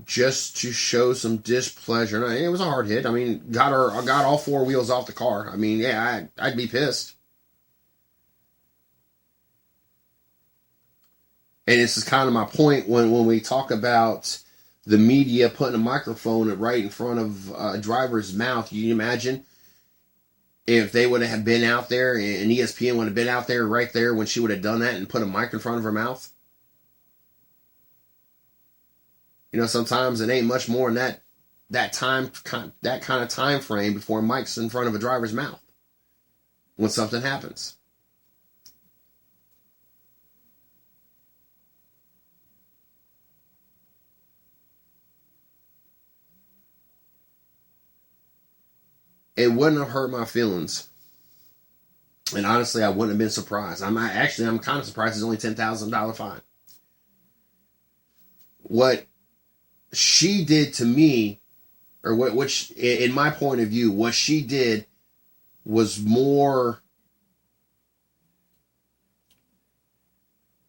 just to show some displeasure, and it was a hard hit. I mean, got all 4 wheels off the car. I mean, yeah, I'd be pissed. And this is kind of my point when we talk about the media putting a microphone right in front of a driver's mouth. You imagine if they would have been out there and ESPN would have been out there right there when she would have done that and put a mic in front of her mouth? You know, sometimes it ain't much more than that that kind of time frame before Mike's in front of a driver's mouth when something happens. It wouldn't have hurt my feelings. And honestly, I wouldn't have been surprised. I'm kind of surprised it's only $10,000 fine. What she did to me, or which in my point of view, what she did was more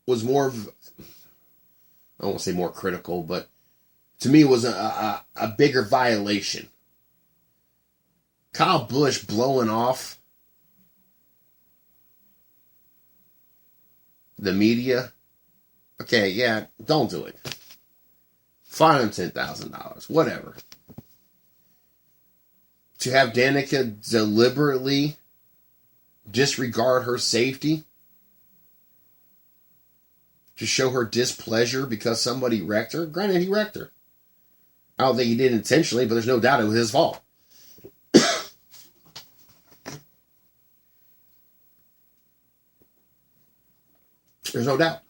of, I won't say more critical, but to me was a bigger violation. Kyle Busch blowing off the media. Okay, yeah, don't do it. Fine him $10,000, whatever. To have Danica deliberately disregard her safety, to show her displeasure because somebody wrecked her. Granted, he wrecked her. I don't think he did intentionally, but there's no doubt it was his fault. There's no doubt.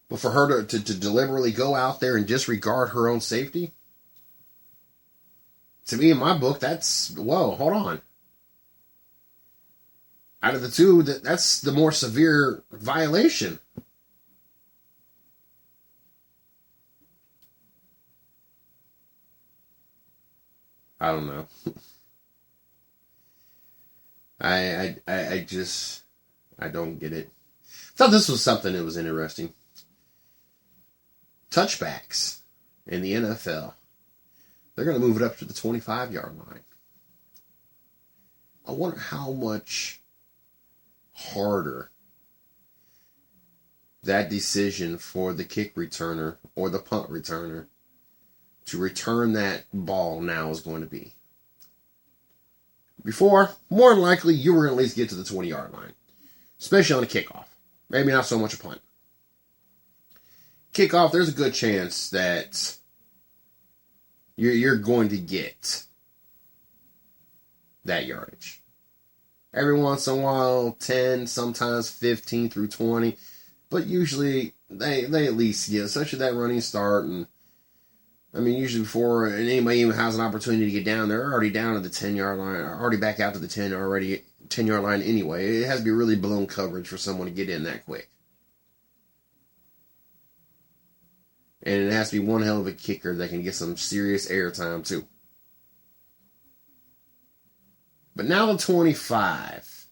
But for her to deliberately go out there and disregard her own safety, to me, in my book, that's, whoa, hold on. Out of the two, that's the more severe violation. I don't know. I don't get it. Thought this was something that was interesting. Touchbacks in the NFL. They're going to move it up to the 25-yard line. I wonder how much harder that decision for the kick returner or the punt returner to return that ball now is going to be. Before, more than likely, you were going to at least get to the 20-yard line. Especially on a kickoff. Maybe not so much a punt. Kickoff, there's a good chance that you're going to get that yardage. Every once in a while, 10, sometimes 15 through 20. But usually, they at least get, especially that running start. And I mean, usually before anybody even has an opportunity to get down, they're already down to the 10-yard line, already back out to the 10-yard line anyway. It has to be really blown coverage for someone to get in that quick. And it has to be one hell of a kicker that can get some serious airtime too. But now the 25.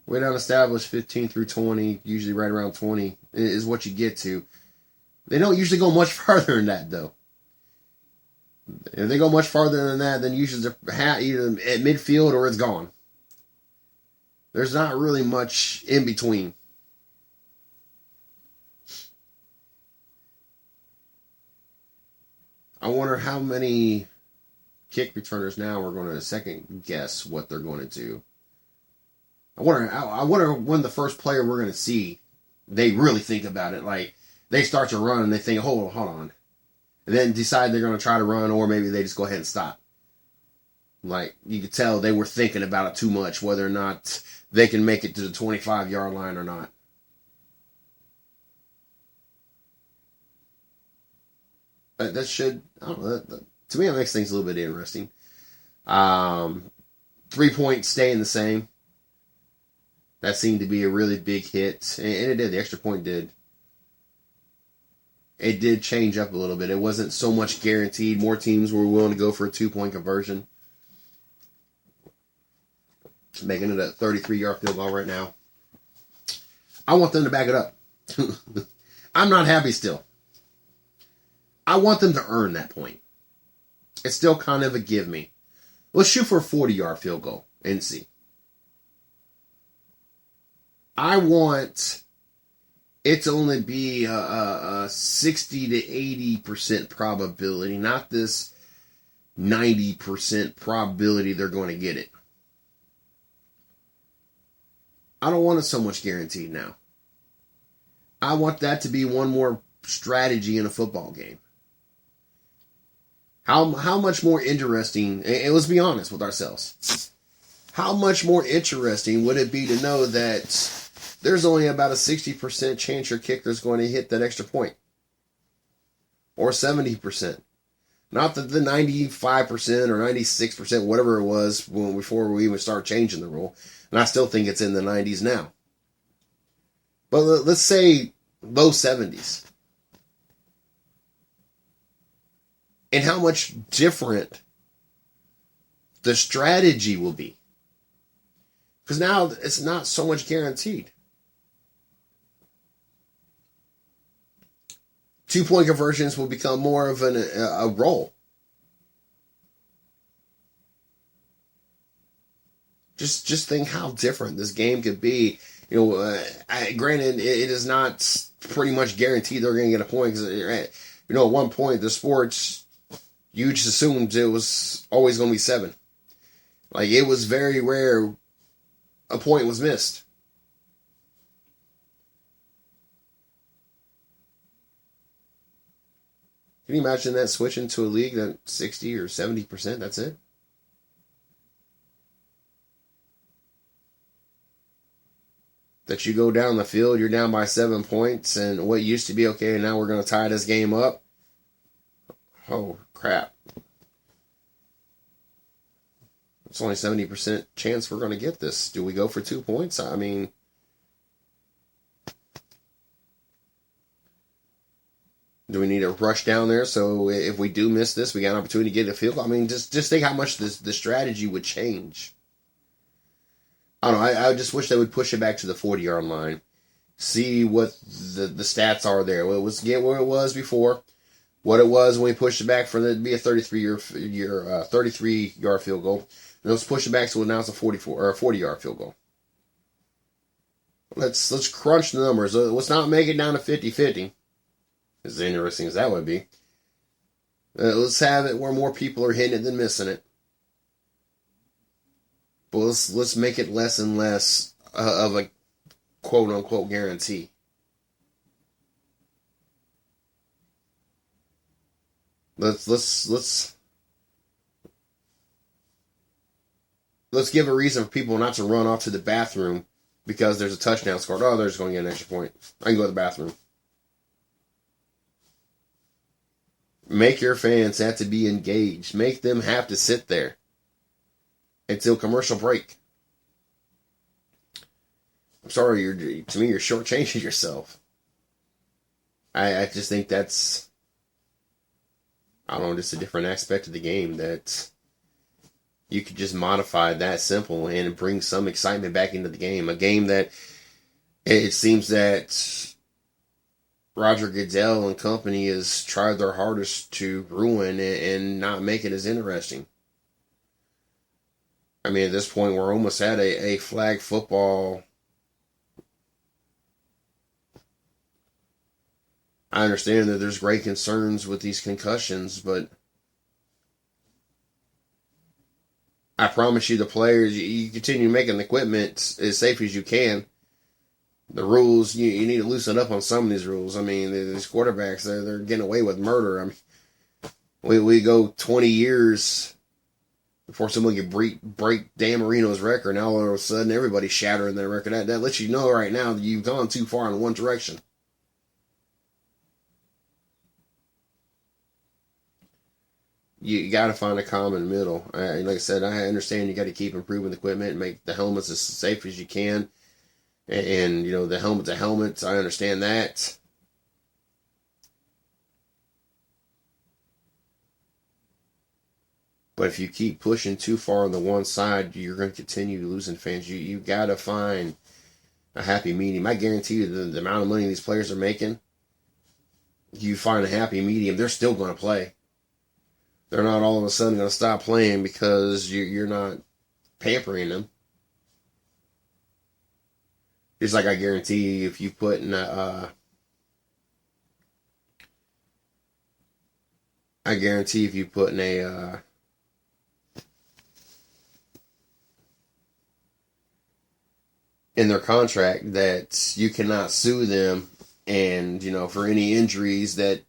We don't establish 15 through 20, usually right around 20 is what you get to. They don't usually go much farther than that, though. If they go much farther than that, then usually they're either at midfield or it's gone. There's not really much in between. I wonder how many kick returners now are going to second guess what they're going to do. I wonder when the first player we're going to see, they really think about it. Like, they start to run and they think, hold on. And then decide they're going to try to run, or maybe they just go ahead and stop. Like, you could tell they were thinking about it too much, whether or not they can make it to the 25-yard line or not. That should, I don't know, to me, it makes things a little bit interesting. 3 points staying the same. That seemed to be a really big hit. And it did. The extra point did. It did change up a little bit. It wasn't so much guaranteed. More teams were willing to go for a 2-point conversion. Making it a 33-yard field goal right now. I want them to back it up. I'm not happy still. I want them to earn that point. It's still kind of a give me. Let's shoot for a 40-yard field goal and see. I want it to only be a 60 to 80% probability, not this 90% probability they're going to get it. I don't want it so much guaranteed now. I want that to be one more strategy in a football game. How much more interesting, and let's be honest with ourselves, how much more interesting would it be to know that there's only about a 60% chance your kicker's going to hit that extra point? Or 70%. Not that the 95% or 96%, whatever it was before we even start changing the rule. And I still think it's in the 90s now. But let's say low 70s. And how much different the strategy will be. Because now it's not so much guaranteed. 2-point conversions will become more of a role. Just think how different this game could be. Granted, it is not pretty much guaranteed they're going to get a point. Because, at one point, the sports, you just assumed it was always going to be 7. Like, it was very rare a point was missed. Can you imagine that switching to a league that 60 or 70%, that's it? That you go down the field, you're down by 7 points, and what used to be, okay, now we're going to tie this game up. Oh, crap. It's only 70% chance we're going to get this. Do we go for 2 points? I mean, do we need to rush down there so if we do miss this, we got an opportunity to get a field goal? I mean, just think how much the strategy would change. I don't know. I just wish they would push it back to the 40-yard line. See what the stats are there. Get where it was before. What it was when we pushed it back for it to be a 33-yard field goal. And let's push it back so now it's a 40-yard field goal. Let's crunch the numbers. Let's not make it down to 50-50. As interesting as that would be. Let's have it where more people are hitting it than missing it. But let's make it less and less of a quote-unquote guarantee. Let's give a reason for people not to run off to the bathroom because there's a touchdown scored. Oh, they're just going to get an extra point. I can go to the bathroom. Make your fans have to be engaged. Make them have to sit there until commercial break. I'm sorry, to me, you're shortchanging yourself. I just think that's, I don't know, just a different aspect of the game that you could just modify that simple and bring some excitement back into the game. A game that it seems that Roger Goodell and company has tried their hardest to ruin and not make it as interesting. I mean, at this point, we're almost at a flag football. I understand that there's great concerns with these concussions, but I promise you the players, you continue making the equipment as safe as you can. The rules, you need to loosen up on some of these rules. I mean, these quarterbacks, they're getting away with murder. I mean, we go 20 years before someone can break Dan Marino's record. Now all of a sudden, everybody's shattering their record. That lets you know right now that you've gone too far in one direction. You got to find a common middle. Like I said, I understand you got to keep improving the equipment and make the helmets as safe as you can. And the helmet's a helmet. I understand that. But if you keep pushing too far on the one side, you're going to continue losing fans. You got to find a happy medium. I guarantee you the amount of money these players are making, you find a happy medium, they're still going to play. They're not all of a sudden going to stop playing because you're not pampering them. Just like I guarantee you, if you put in in their contract that you cannot sue them And, for any injuries that,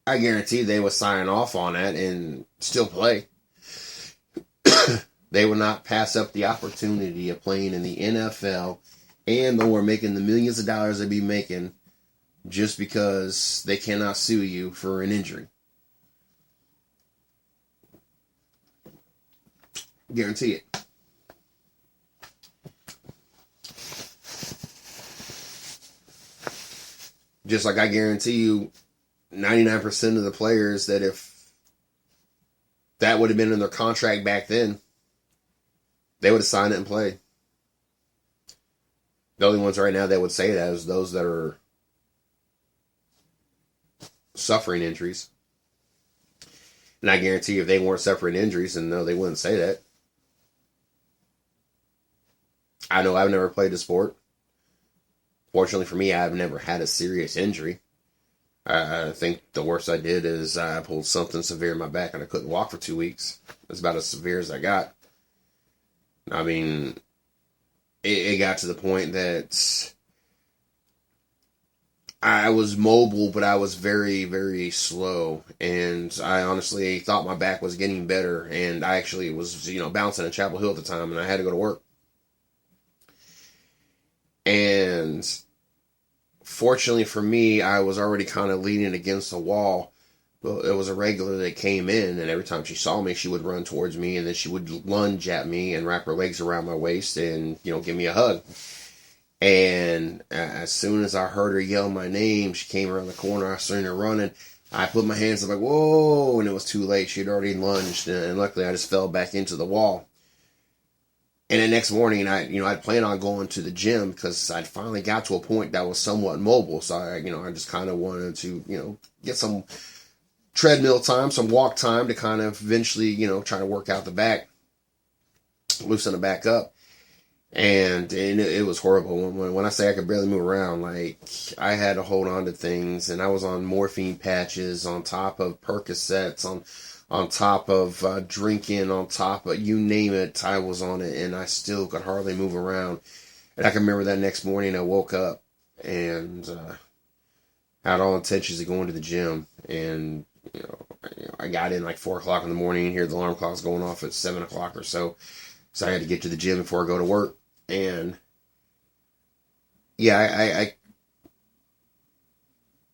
I guarantee they would sign off on that and still play. They would not pass up the opportunity of playing in the NFL and or making the millions of dollars they'd be making just because they cannot sue you for an injury. Guarantee it. Just like I guarantee you 99% of the players that if that would have been in their contract back then, they would have signed it and played. The only ones right now that would say that is those that are suffering injuries. And I guarantee you if they weren't suffering injuries, then no, they wouldn't say that. I know I've never played the sport. Fortunately for me, I've never had a serious injury. I think the worst I did is I pulled something severe in my back and I couldn't walk for 2 weeks. That's about as severe as I got. I mean, it got to the point that I was mobile, but I was very, very slow. And I honestly thought my back was getting better. And I actually was, bouncing in Chapel Hill at the time and I had to go to work. And fortunately for me, I was already kind of leaning against the wall. Well, it was a regular that came in, and every time she saw me, she would run towards me, and then she would lunge at me and wrap her legs around my waist and, give me a hug. And as soon as I heard her yell my name, she came around the corner. I seen her running. I put my hands up like, whoa, and it was too late. She had already lunged, and luckily I just fell back into the wall. And the next morning, I'd planned on going to the gym because I'd finally got to a point that was somewhat mobile. So I just kind of wanted to, get some treadmill time, some walk time to kind of eventually, try to work out the back, loosen the back up. And it was horrible. When I say I could barely move around, like I had to hold on to things, and I was on morphine patches on top of Percocets, on top of drinking, on top of you name it, I was on it, and I still could hardly move around. And I can remember that next morning I woke up and had all intentions of going to the gym, and I got in like 4 o'clock in the morning, and hear the alarm clock's going off at 7 o'clock or so. So I had to get to the gym before I go to work. And yeah, I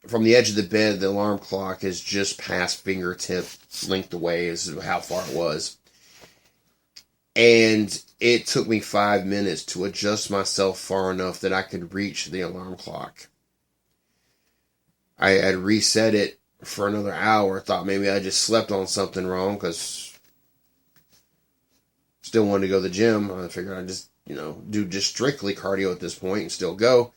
from the edge of the bed, the alarm clock is just past fingertip length away is how far it was. And it took me 5 minutes to adjust myself far enough that I could reach the alarm clock. I had reset it for another hour. Thought maybe I just slept on something wrong because still wanted to go to the gym. I figured I'd just, do just strictly cardio at this point and still go.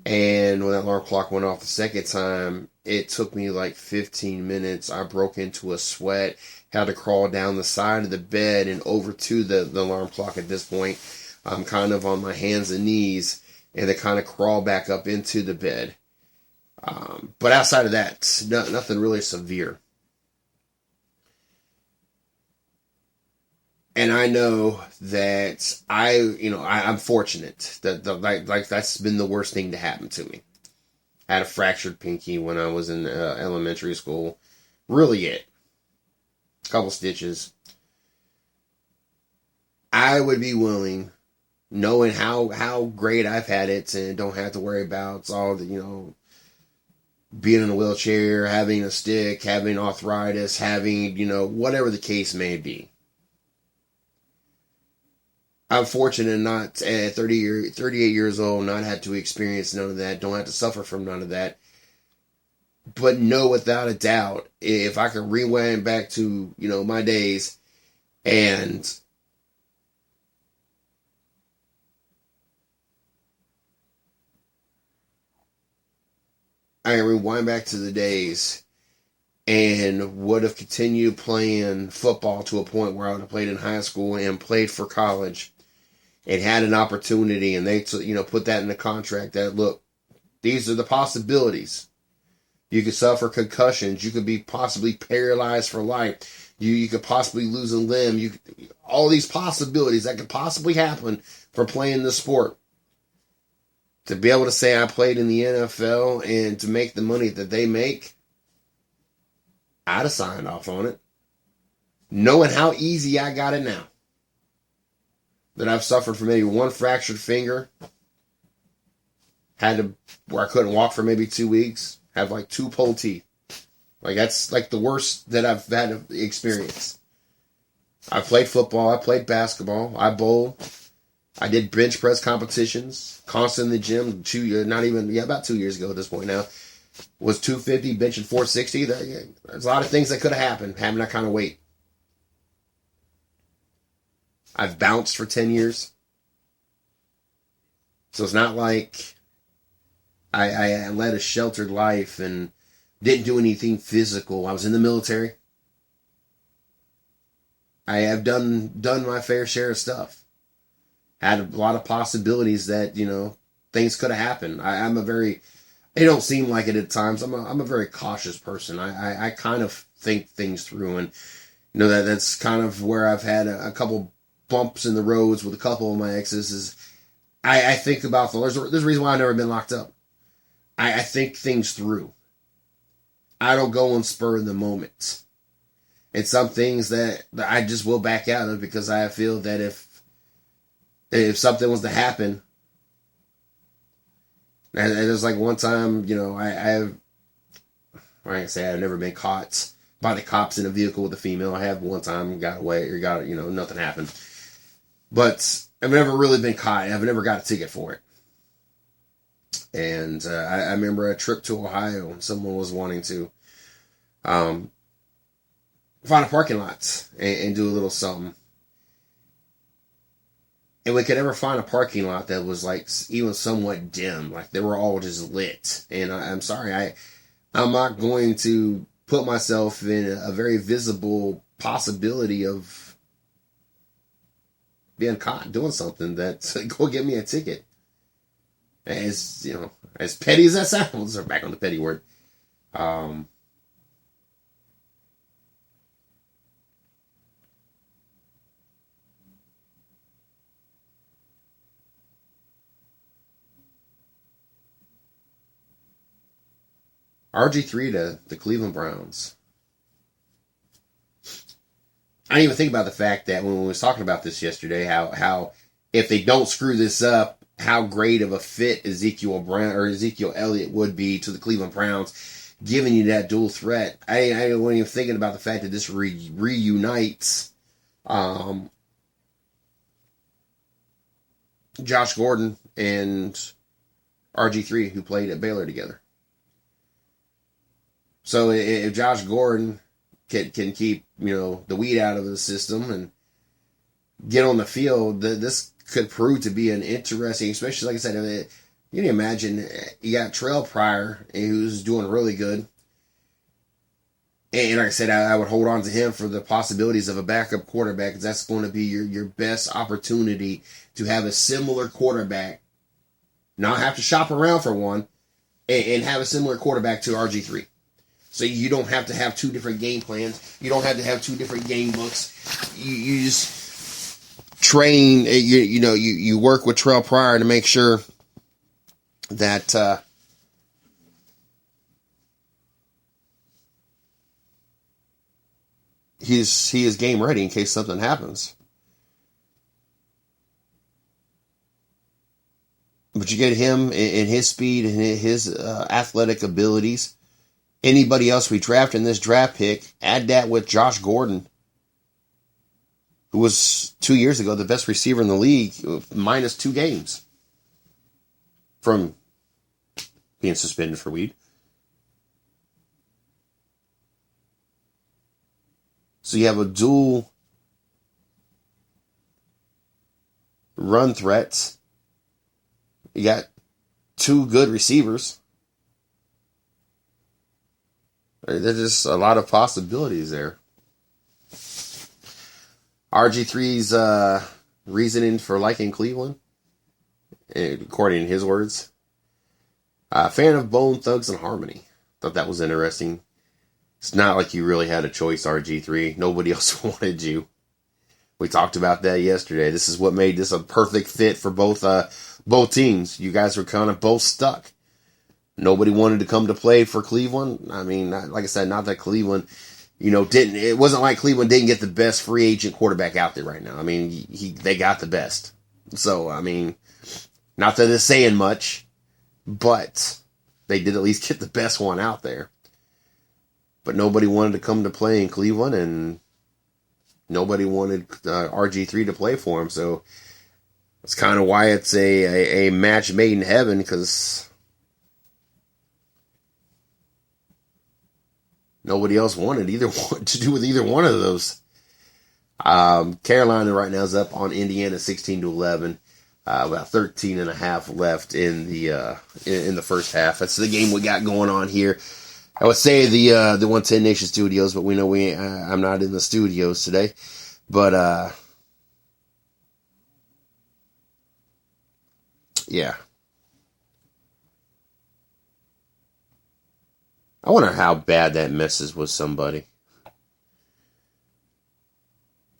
And when that alarm clock went off the second time, it took me like 15 minutes. I broke into a sweat, had to crawl down the side of the bed and over to the alarm clock at this point. I'm kind of on my hands and knees and to kind of crawl back up into the bed. But outside of that, nothing really severe. And I know that I'm fortunate that like that's been the worst thing to happen to me. I had a fractured pinky when I was in elementary school. Really it. A couple stitches. I would be willing, knowing how great I've had it and don't have to worry about all the, being in a wheelchair, having a stick, having arthritis, having, whatever the case may be. I'm fortunate not at 38 years old, not had to experience none of that, don't have to suffer from none of that. But know without a doubt, if I can rewind back to, my days and I rewind back to the days and would have continued playing football to a point where I would have played in high school and played for college and had an opportunity, and they put that in the contract that, look, these are the possibilities. You could suffer concussions. You could be possibly paralyzed for life. You could possibly lose a limb. All these possibilities that could possibly happen for playing the sport. to be able to say I played in the NFL and to make the money that they make, I'd have signed off on it. Knowing how easy I got it now. That I've suffered from maybe one fractured finger. Where I couldn't walk for maybe 2 weeks. Have like 2 pulled teeth. Like that's like the worst that I've had to experience. I played football. I played basketball. I bowled. I did bench press competitions. Constant in the gym. About 2 years ago at this point now. Was 250, benching 460. There's a lot of things that could have happened having that kind of weight. I've bounced for 10 years. So it's not like I led a sheltered life and didn't do anything physical. I was in the military. I have done my fair share of stuff. Had a lot of possibilities that, things could have happened. It don't seem like it at times. I'm a very cautious person. I kind of think things through, and that's kind of where I've had a couple bumps in the roads with a couple of my exes. Is I think about there's a reason why I've never been locked up. I think things through. I don't go on spur of the moment. It's some things that I just will back out of because I feel that if something was to happen. And there's like one time, I've never been caught by the cops in a vehicle with a female. I have one time got away or nothing happened. But I've never really been caught. I've never got a ticket for it. And I remember a trip to Ohio and someone was wanting to find a parking lot and do a little something. And we could never find a parking lot that was like even somewhat dim. Like they were all just lit. And I'm sorry, I'm not going to put myself in a very visible possibility of being caught doing something that's go get me a ticket. As petty as that sounds, or back on the petty word. RG3 to the Cleveland Browns. I didn't even think about the fact that when we was talking about this yesterday, how if they don't screw this up, how great of a fit Ezekiel Elliott would be to the Cleveland Browns, giving you that dual threat. I wasn't even thinking about the fact that this reunites Josh Gordon and RG3, who played at Baylor together. So if Josh Gordon can keep, the weed out of the system and get on the field, this could prove to be an interesting, especially like I said, you can imagine you got Terrell Pryor, who's doing really good. And like I said, I would hold on to him for the possibilities of a backup quarterback, because that's going to be your best opportunity to have a similar quarterback, not have to shop around for one, and have a similar quarterback to RG3. So you don't have to have 2 different game plans. You don't have to have 2 different game books. You just train. You work with Terrell Pryor to make sure that he is game ready in case something happens. But you get him in his speed and his athletic abilities. Anybody else we draft in this draft pick, add that with Josh Gordon, who was 2 years ago the best receiver in the league, minus 2 games from being suspended for weed. So you have a dual run threat. You got 2 good receivers. There's just a lot of possibilities there. RG3's reasoning for liking Cleveland, according to his words, fan of Bone Thugs and Harmony. Thought that was interesting. It's not like you really had a choice, RG3. Nobody else wanted you. We talked about that yesterday. This is what made this a perfect fit for both teams. You guys were kind of both stuck. Nobody wanted to come to play for Cleveland. I mean, like I said, not that Cleveland, didn't. It wasn't like Cleveland didn't get the best free agent quarterback out there right now. I mean, they got the best. So, I mean, not that it's saying much, but they did at least get the best one out there. But nobody wanted to come to play in Cleveland, and nobody wanted RG3 to play for him. So that's kind of why it's a match made in heaven, because nobody else wanted either one to do with either one of those. Carolina right now is up on Indiana 16-11. About 13 and a half left in the first half. That's the game we got going on here. I would say the 110 Nation Studios, but we know I'm not in the studios today. But yeah. I wonder how bad that messes with somebody.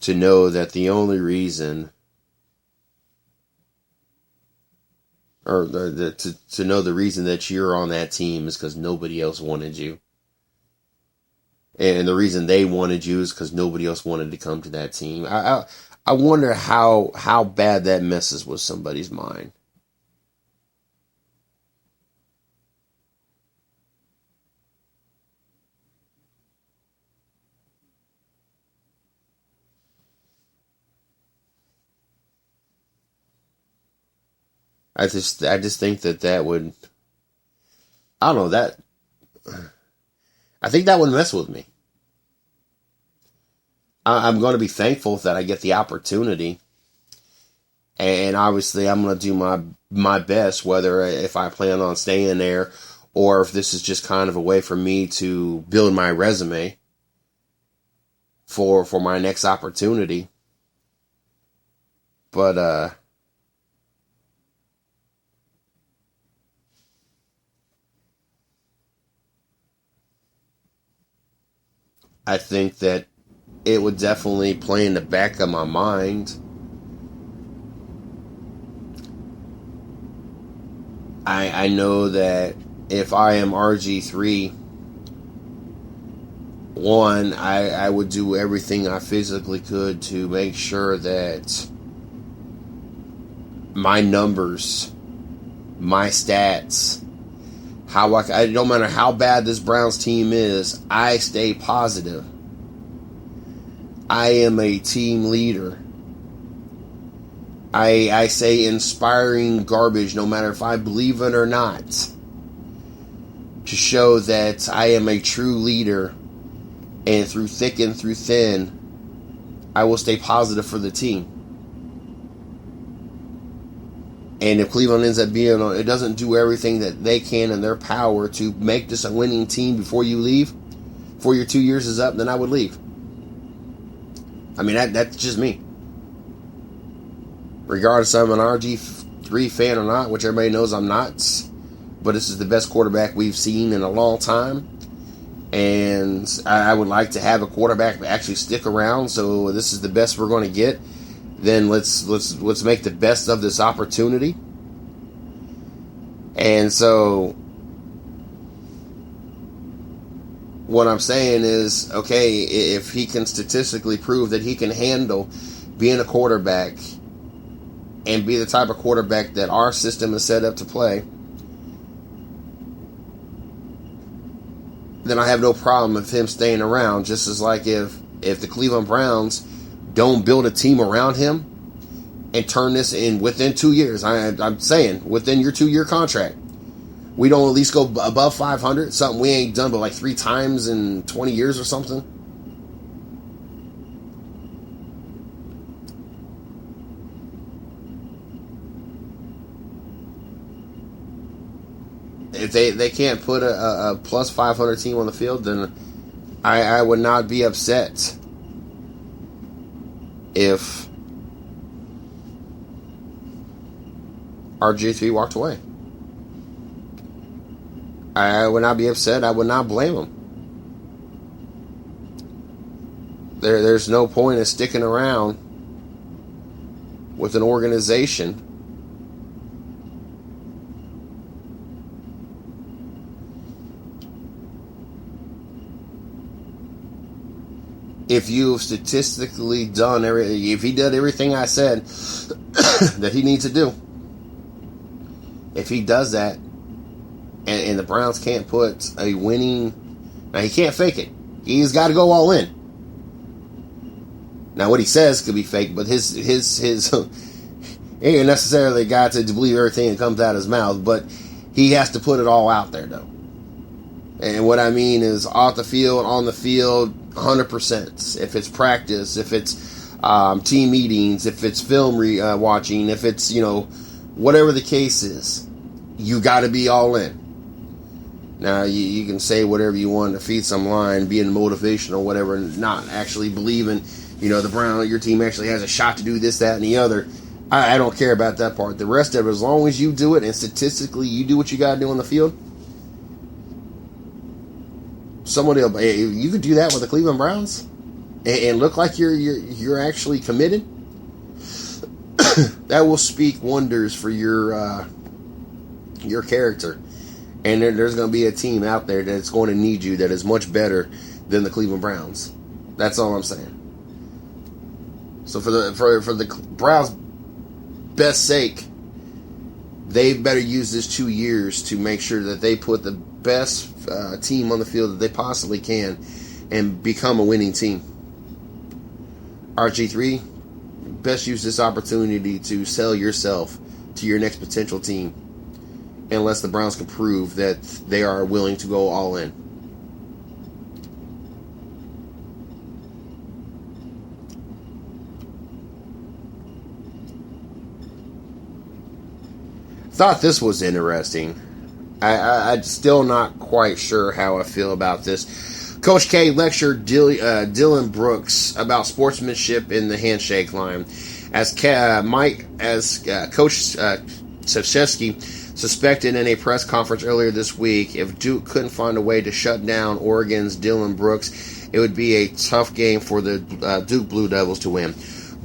To know that the only reason, or to know the reason that you're on that team is because nobody else wanted you. And the reason they wanted you is because nobody else wanted to come to that team. I wonder how bad that messes with somebody's mind. I just think that would, I don't know, I think that would mess with me. I'm going to be thankful that I get the opportunity, and obviously I'm going to do my best, whether if I plan on staying there or if this is just kind of a way for me to build my resume for my next opportunity. But I think that it would definitely play in the back of my mind. I know that if I am RG3, one, I would do everything I physically could to make sure that my numbers, my stats, I no matter how bad this Browns team is, I stay positive. I am a team leader. I say inspiring garbage no matter if I believe it or not, to show that I am a true leader, and through thick and through thin, I will stay positive for the team. And if Cleveland ends up being on, it doesn't do everything that they can in their power to make this a winning team before you leave, before your 2 years is up, then I would leave. I mean, that's just me. Regardless if I'm an RG3 fan or not, which everybody knows I'm not, but this is the best quarterback we've seen in a long time. And I would like to have a quarterback actually stick around, so this is the best we're going to get. Then let's make the best of this opportunity. And so what I'm saying is, okay, if he can statistically prove that he can handle being a quarterback and be the type of quarterback that our system is set up to play, then I have no problem with him staying around. Just as like if the Cleveland Browns don't build a team around him and turn this in within 2 years. I'm saying within your 2-year contract, we don't at least go above 500, something we ain't done but like 3 times in 20 years or something. If they can't put a plus 500 team on the field, then I would not be upset if RG3 walked away. I would not be upset. I would not blame him. There's no point in sticking around with an organization if you've statistically done if he did everything I said that he needs to do, if he does that, and the Browns can't put a winning, now he can't fake it. He's got to go all in. Now what he says could be fake, but his he ain't necessarily a guy to believe everything that comes out of his mouth, but he has to put it all out there though. And what I mean is off the field, on the field, 100%. If it's practice, if it's team meetings, if it's film watching, if it's, whatever the case is, you got to be all in. Now, you can say whatever you want to feed some line, being motivational or whatever, and not actually believing, your team actually has a shot to do this, that, and the other. I don't care about that part. The rest of it, as long as you do it and statistically you do what you got to do on the field, you could do that with the Cleveland Browns and look like you're actually committed. That will speak wonders for your character. And there's going to be a team out there that's going to need you that is much better than the Cleveland Browns. That's all I'm saying. So for the Browns' best sake, they better use this 2 years to make sure that they put the best team on the field that they possibly can and become a winning team. RG3, best use this opportunity to sell yourself to your next potential team, unless the Browns can prove that they are willing to go all in. Thought this was interesting. I'm still not quite sure how I feel about this. Coach K lectured Dylan Brooks about sportsmanship in the handshake line. As Coach Krzyzewski suspected in a press conference earlier this week, if Duke couldn't find a way to shut down Oregon's Dylan Brooks, it would be a tough game for the Duke Blue Devils to win.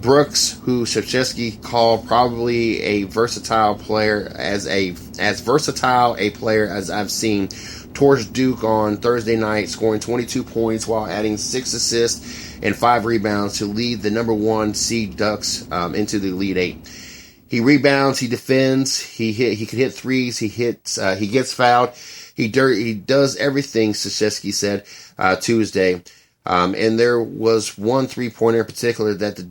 Brooks, who Krzyzewski called probably a versatile player, as versatile a player as I've seen, torched Duke on Thursday night, scoring 22 points while adding 6 assists and 5 rebounds to lead the number 1 seed Ducks into the Elite Eight. He rebounds, he defends, he can hit threes, he gets fouled, he does everything, Krzyzewski said Tuesday. And there was one 3-pointer in particular that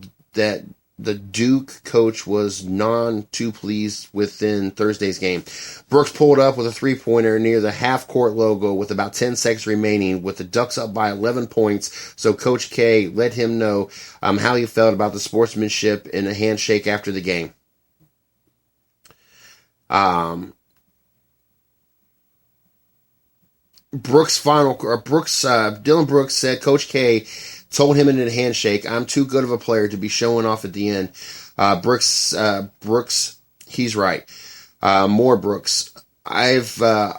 the Duke coach was none too pleased with in Thursday's game. Brooks pulled up with a 3-pointer near the half-court logo with about 10 seconds remaining, with the Ducks up by 11 points, so Coach K let him know how he felt about the sportsmanship in a handshake after the game. Dylan Brooks said Coach K told him in a handshake, "I'm too good of a player to be showing off at the end." Brooks, he's right. More Brooks. I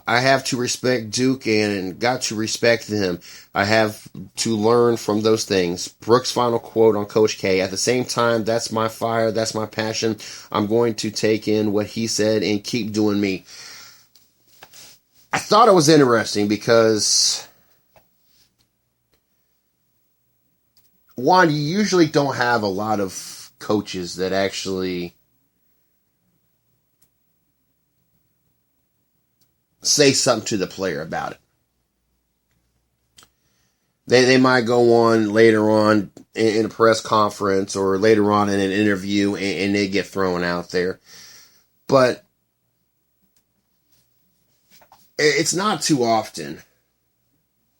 have to respect Duke and got to respect them. I have to learn from those things. Brooks' final quote on Coach K. At the same time, that's my fire. That's my passion. I'm going to take in what he said and keep doing me. I thought it was interesting because, one, you usually don't have a lot of coaches that actually say something to the player about it. They might go on later on in a press conference or later on in an interview and they get thrown out there. But it's not too often,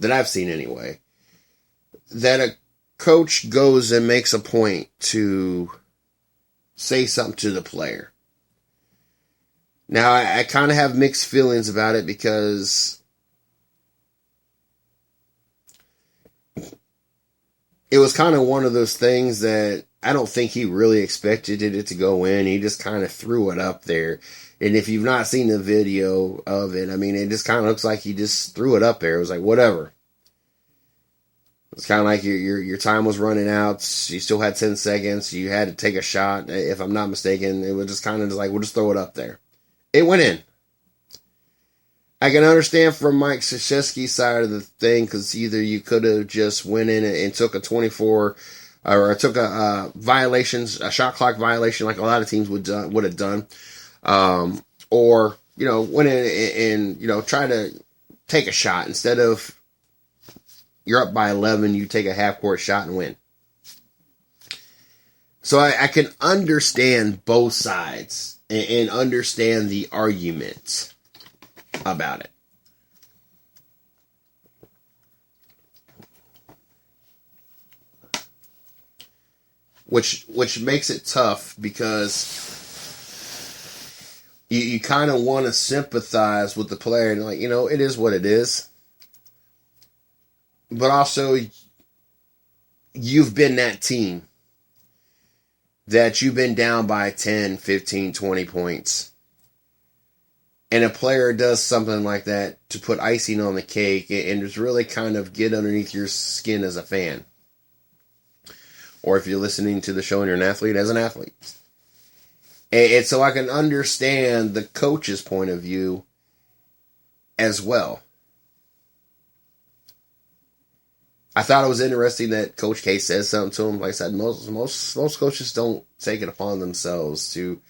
that I've seen anyway, that a coach goes and makes a point to say something to the player. Now, I kind of have mixed feelings about it because it was kind of one of those things that I don't think he really expected it to go in. He just kind of threw it up there. And if you've not seen the video of it, I mean, it just kind of looks like he just threw it up there. It was like, whatever. It's kind of like your time was running out. You still had 10 seconds. You had to take a shot. If I'm not mistaken, it was just kind of just like, we'll just throw it up there. It went in. I can understand from Mike Krzyzewski's side of the thing, because either you could have just went in and took a 24 or took a shot clock violation, like a lot of teams would have done, or went in and try to take a shot instead of you're up by 11, you take a half court shot and win. So I can understand both sides and understand the argument about it. Which makes it tough, because you kind of want to sympathize with the player and it is what it is. But also, you've been that team that you've been down by 10, 15, 20 points. And a player does something like that to put icing on the cake and just really kind of get underneath your skin as a fan. Or if you're listening to the show and you're an athlete, as an athlete. And so I can understand the coach's point of view as well. I thought it was interesting that Coach K says something to him. Like I said, most coaches don't take it upon themselves to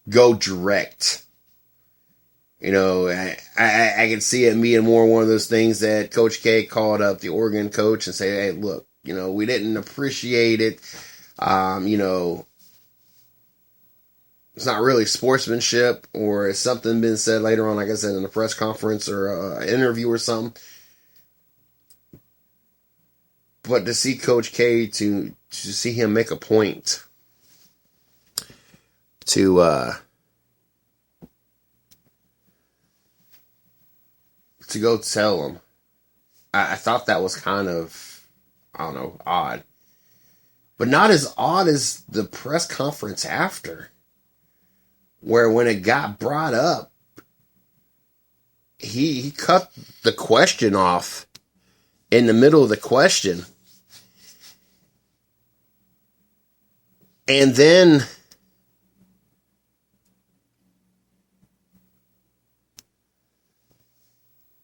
go direct. I can see it being more one of those things that Coach K called up the Oregon coach and say, hey, look, we didn't appreciate it. It's not really sportsmanship, or it's something been said later on, like I said, in a press conference or an interview or something. But to see Coach K, to see him make a point to go tell him, I thought that was kind of, odd. But not as odd as the press conference after, where when it got brought up, he cut the question off in the middle of the question. And then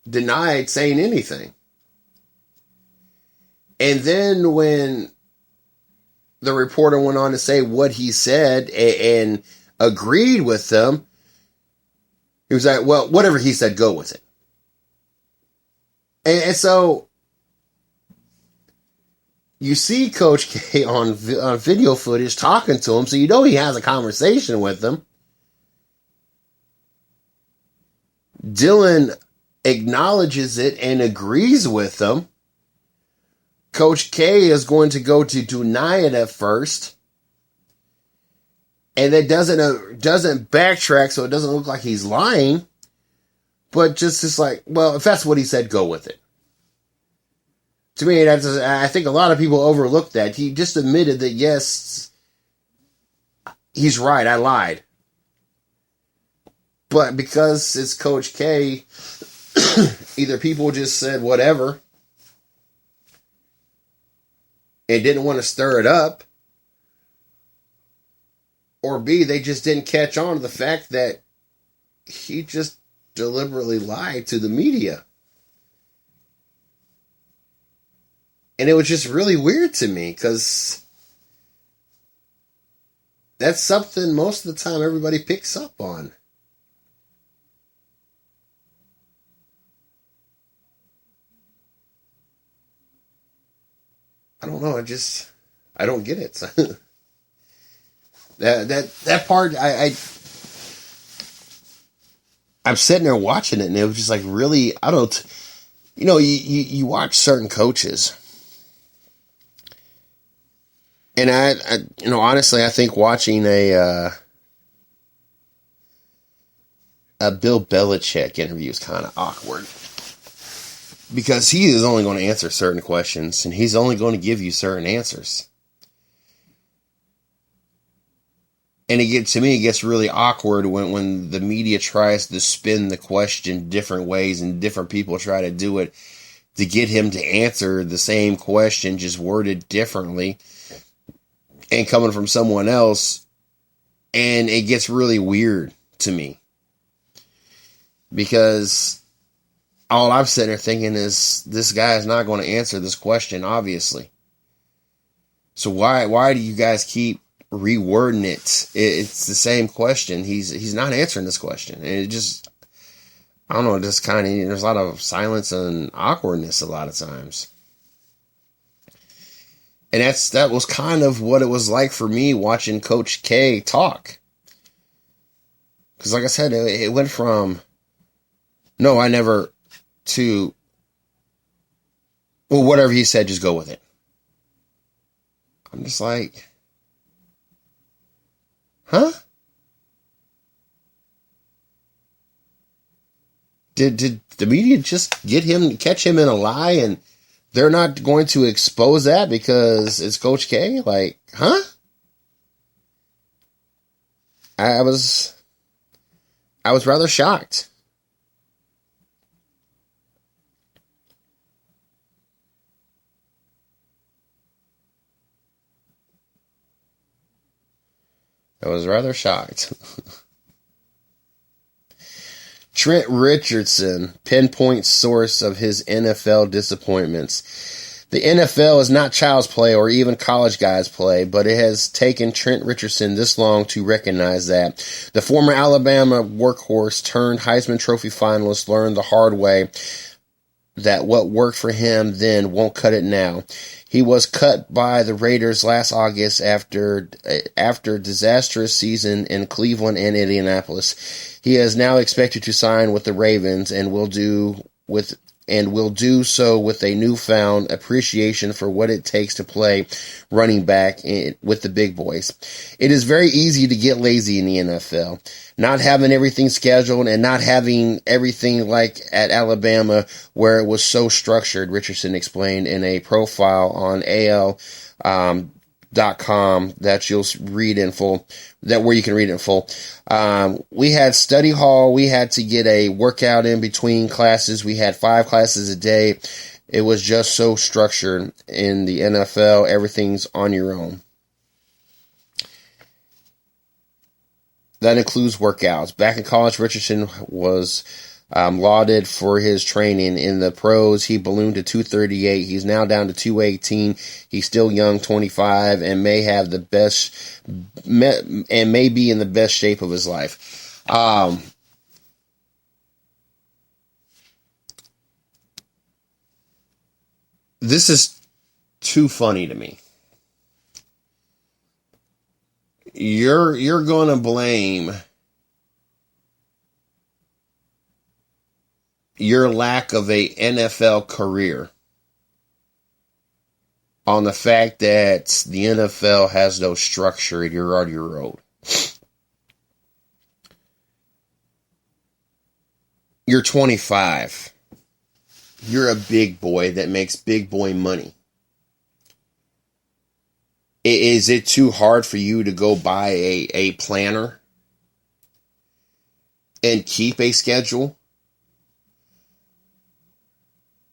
denied saying anything. And then when the reporter went on to say what he said and agreed with them, he was like, well, whatever he said, go with it. And so you see Coach K on video footage talking to him, so he has a conversation with them. Dylan acknowledges it and agrees with them. Coach K is going to go to deny it at first, and it doesn't backtrack, so it doesn't look like he's lying, but just like, well, if that's what he said, go with it. To me, I think a lot of people overlook that. He just admitted that, yes, he's right, I lied. But because it's Coach K, either people just said whatever and didn't want to stir it up, or B, they just didn't catch on to the fact that he just deliberately lied to the media. And it was just really weird to me, because that's something most of the time everybody picks up on. I don't know. I don't get it. that part, I'm sitting there watching it, and it was just like, really, you watch certain coaches. And honestly, I think watching a Bill Belichick interview is kind of awkward, because he is only going to answer certain questions, and he's only going to give you certain answers. And to me, it gets really awkward when the media tries to spin the question different ways and different people try to do it to get him to answer the same question, just worded differently and coming from someone else. And it gets really weird to me because all I'm sitting there thinking is this guy is not going to answer this question, obviously. So why do you guys keep rewording it? It's the same question. He's not answering this question. And it just, I don't know, just kind of, there's a lot of silence and awkwardness a lot of times. And that was kind of what it was like for me watching Coach K talk. Because like I said, it went from, no, I never, to, well, whatever he said, just go with it. I'm just like, huh? Did the media just catch him in a lie, and they're not going to expose that because it's Coach K? Like, huh? I was rather shocked. I was rather shocked. Trent Richardson, pinpoint source of his NFL disappointments. The NFL is not child's play or even college guys' play, but it has taken Trent Richardson this long to recognize that. The former Alabama workhorse turned Heisman Trophy finalist learned the hard way that what worked for him then won't cut it now. He was cut by the Raiders last August after disastrous season in Cleveland and Indianapolis. He is now expected to sign with the Ravens and will do so with a newfound appreciation for what it takes to play running back with the big boys. It is very easy to get lazy in the NFL. Not having everything scheduled and not having everything like at Alabama where it was so structured, Richardson explained in a profile on AL.com that you'll read in full, where you can read it in full. We had study hall. We had to get a workout in between classes. We had 5 classes a day. It was just so structured. In the NFL, everything's on your own. That includes workouts. Back in college, Richardson was lauded for his training. In the pros, he ballooned to 238. He's now down to 218. He's still young, 25, and may be in the best shape of his life. This is too funny to me. You're going to blame your lack of a NFL career on the fact that the NFL has no structure and you're on your own. You're 25. You're a big boy that makes big boy money. Is it too hard for you to go buy a planner and keep a schedule?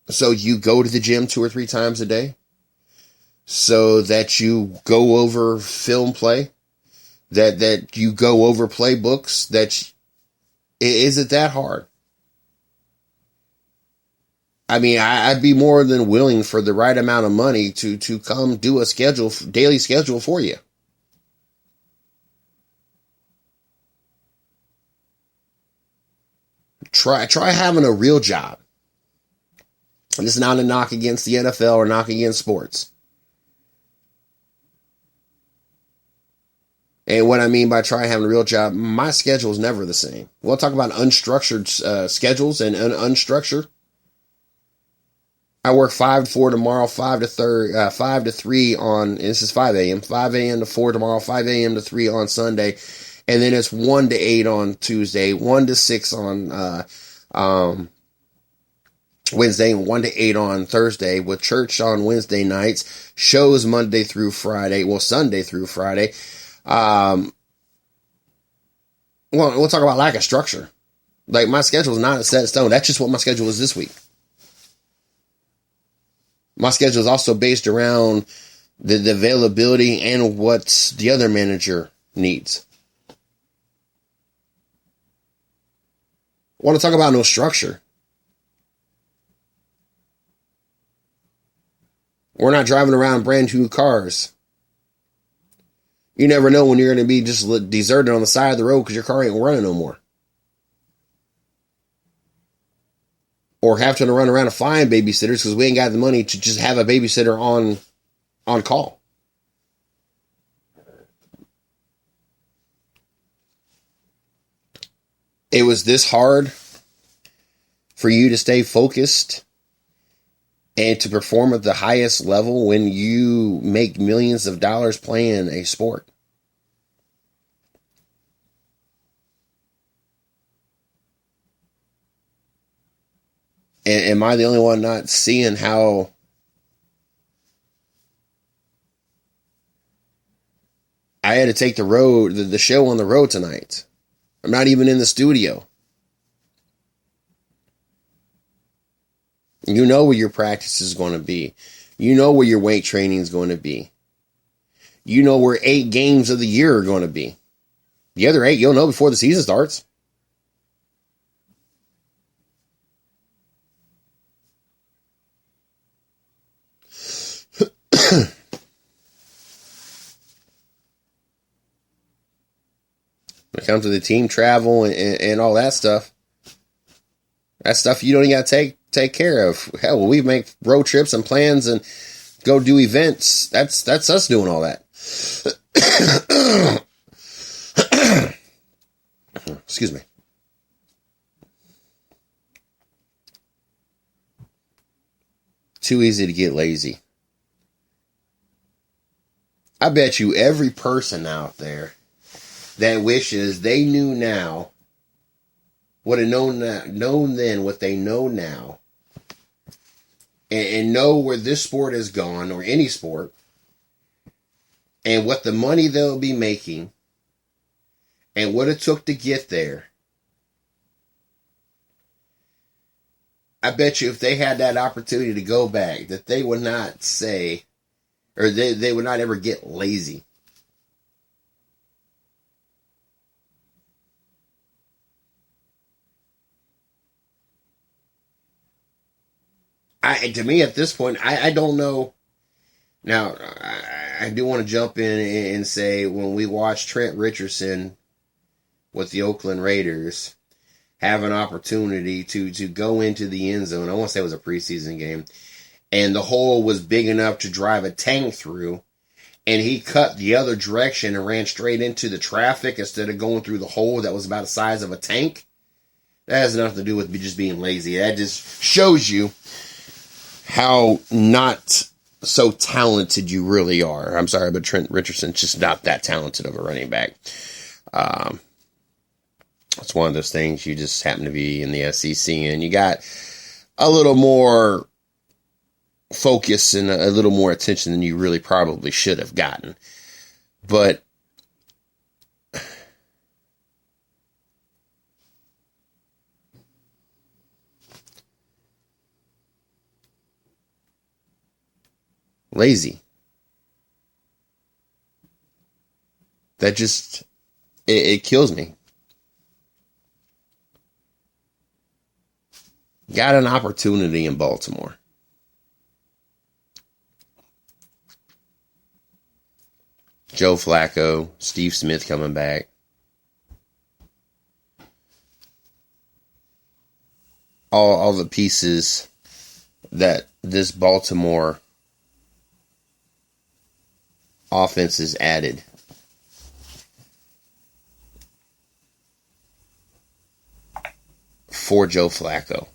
So you go to the gym 2 or 3 times a day? So that you go over film play? That you go over playbooks? Is it that hard? I mean, I'd be more than willing for the right amount of money to come do a daily schedule for you. Try having a real job. And this is not a knock against the NFL or knock against sports. And what I mean by try having a real job, my schedule is never the same. We'll talk about unstructured schedules and unstructured. I work 5 to 4 tomorrow, 5 to 3 on, this is 5 a.m., 5 a.m. to 4 tomorrow, 5 a.m. to 3 on Sunday, and then it's 1 to 8 on Tuesday, 1 to 6 on Wednesday, and 1 to 8 on Thursday, with church on Wednesday nights, shows Sunday through Friday. We'll talk about lack of structure. Like, my schedule is not a set in stone. That's just what my schedule is this week. My schedule is also based around the availability and what the other manager needs. I want to talk about no structure. We're not driving around brand new cars. You never know when you're going to be just deserted on the side of the road because your car ain't running no more. Or have to run around to find babysitters because we ain't got the money to just have a babysitter on call. It was this hard for you to stay focused and to perform at the highest level when you make millions of dollars playing a sport. And am I the only one not seeing how I had to take the show on the road tonight? I'm not even in the studio. You know where your practice is going to be. You know where your weight training is going to be. You know where 8 games of the year are going to be. The other 8 you'll know before the season starts. When it comes to the team travel and all that stuff you don't even got to take care of. Hell, when we make road trips and plans and go do events, that's us doing all that. Excuse me. Too easy to get lazy. I bet you every person out there that wishes they knew now, would have known then what they know now, and know where this sport has gone, or any sport, and what the money they'll be making, and what it took to get there. I bet you if they had that opportunity to go back, that they would not say, or they would not ever get lazy. To me, at this point, I don't know. Now, I do want to jump in and say when we watched Trent Richardson with the Oakland Raiders have an opportunity to go into the end zone, I want to say it was a preseason game, and the hole was big enough to drive a tank through, and he cut the other direction and ran straight into the traffic instead of going through the hole that was about the size of a tank. That has nothing to do with just being lazy. That just shows you how not so talented you really are. I'm sorry, but Trent Richardson's just not that talented of a running back. It's one of those things, you just happen to be in the SEC and you got a little more focus and a little more attention than you really probably should have gotten. But lazy. That just, it kills me. Got an opportunity in Baltimore. Joe Flacco, Steve Smith coming back. All the pieces that this Baltimore offense is added. For Joe Flacco.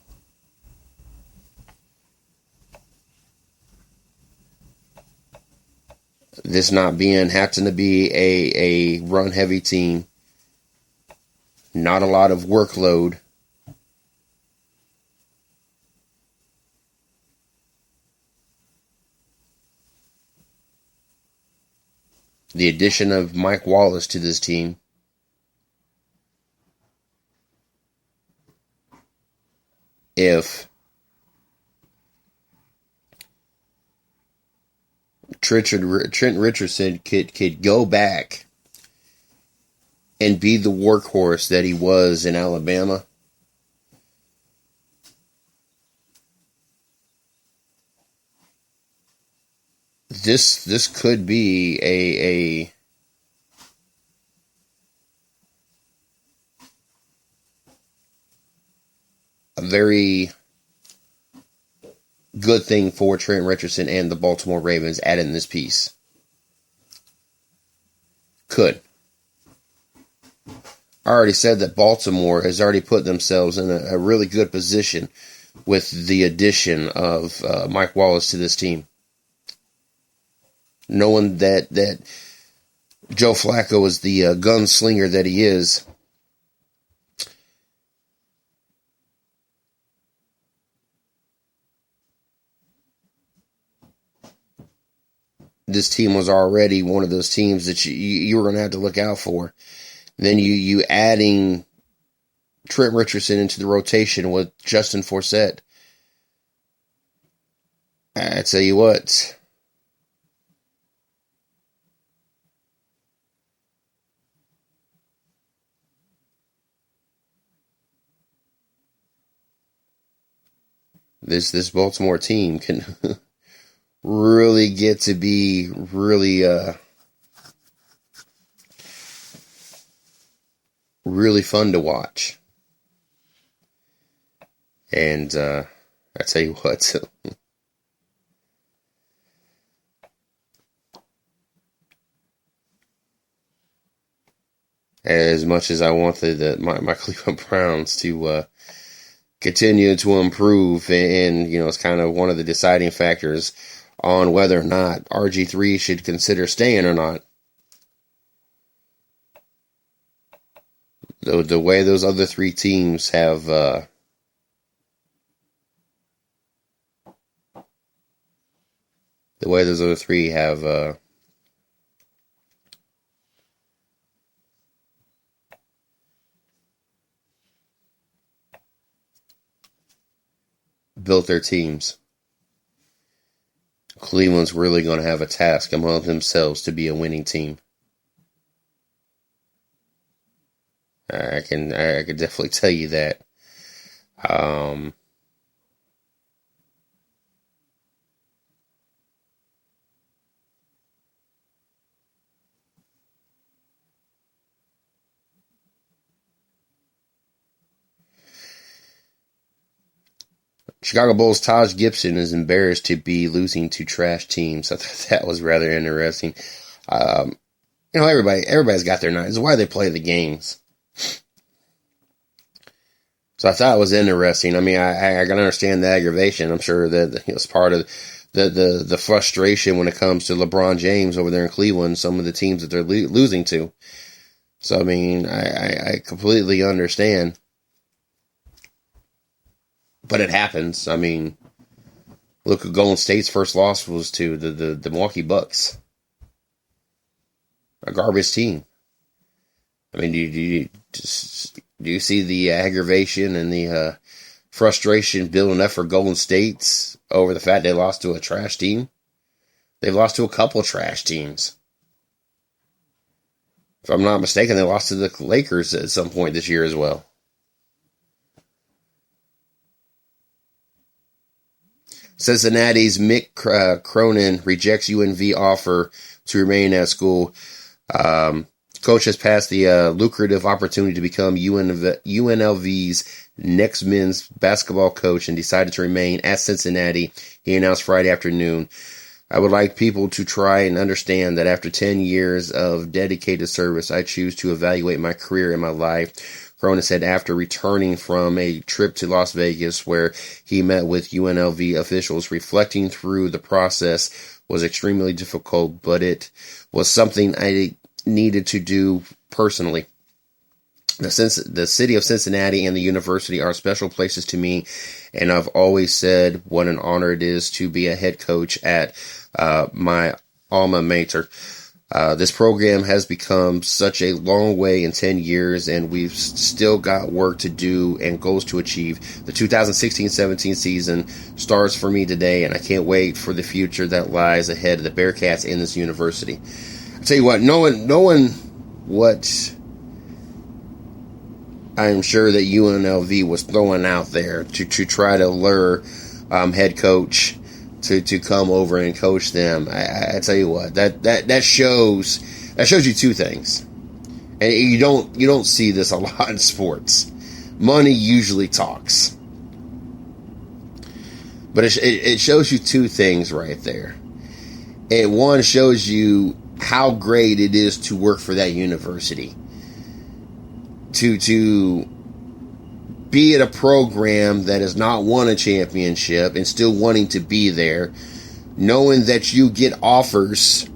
This not being, happen to be a run heavy team. Not a lot of workload. The addition of Mike Wallace to this team. If Trent Richardson could go back and be the workhorse that he was in Alabama, this could be a very good thing for Trent Richardson and the Baltimore Ravens adding this piece. Could. I already said that Baltimore has already put themselves in a really good position with the addition of Mike Wallace to this team. Knowing that Joe Flacco is the gunslinger that he is, this team was already one of those teams that you were going to have to look out for. Then you adding Trent Richardson into the rotation with Justin Forsett. I tell you what. This Baltimore team can really get to be really fun to watch. And I tell you what, as much as I want my Cleveland Browns to continue to improve, and it's kind of one of the deciding factors on whether or not RG3 should consider staying or not. The way those other three teams have built their teams, Cleveland's really going to have a task among themselves to be a winning team. I can definitely tell you that. Chicago Bulls' Taj Gibson is embarrassed to be losing to trash teams. I thought that was rather interesting. Everybody's got their nights. It's why they play the games. So I thought it was interesting. I mean, I can understand the aggravation. I'm sure that it's part of the frustration when it comes to LeBron James over there in Cleveland, some of the teams that they're losing to. So, I mean, I completely understand. But it happens. I mean, look at Golden State's first loss was to the Milwaukee Bucks. A garbage team. I mean, do you see the aggravation and the frustration building up for Golden State over the fact they lost to a trash team? They've lost to a couple trash teams. If I'm not mistaken, they lost to the Lakers at some point this year as well. Cincinnati's Mick Cronin rejects UNV offer to remain at school. Coach has passed the lucrative opportunity to become UNLV's next men's basketball coach and decided to remain at Cincinnati, he announced Friday afternoon. I would like people to try and understand that after 10 years of dedicated service, I choose to evaluate my career and my life, Cronin said after returning from a trip to Las Vegas where he met with UNLV officials. Reflecting through the process was extremely difficult, but it was something I needed to do personally. The city of Cincinnati and the university are special places to me, and I've always said what an honor it is to be a head coach at my alma mater. This program has become such a long way in 10 years, and we've still got work to do and goals to achieve. The 2016-17 season starts for me today, and I can't wait for the future that lies ahead of the Bearcats in this university. I'll tell you what, knowing what I'm sure that UNLV was throwing out there to try to lure head coach to come over and coach them. I tell you what, that shows you two things, and you don't see this a lot in sports. Money usually talks, but it shows you two things right there. And one shows you how great it is to work for that university, to be at a program that has not won a championship and still wanting to be there, knowing that you get offers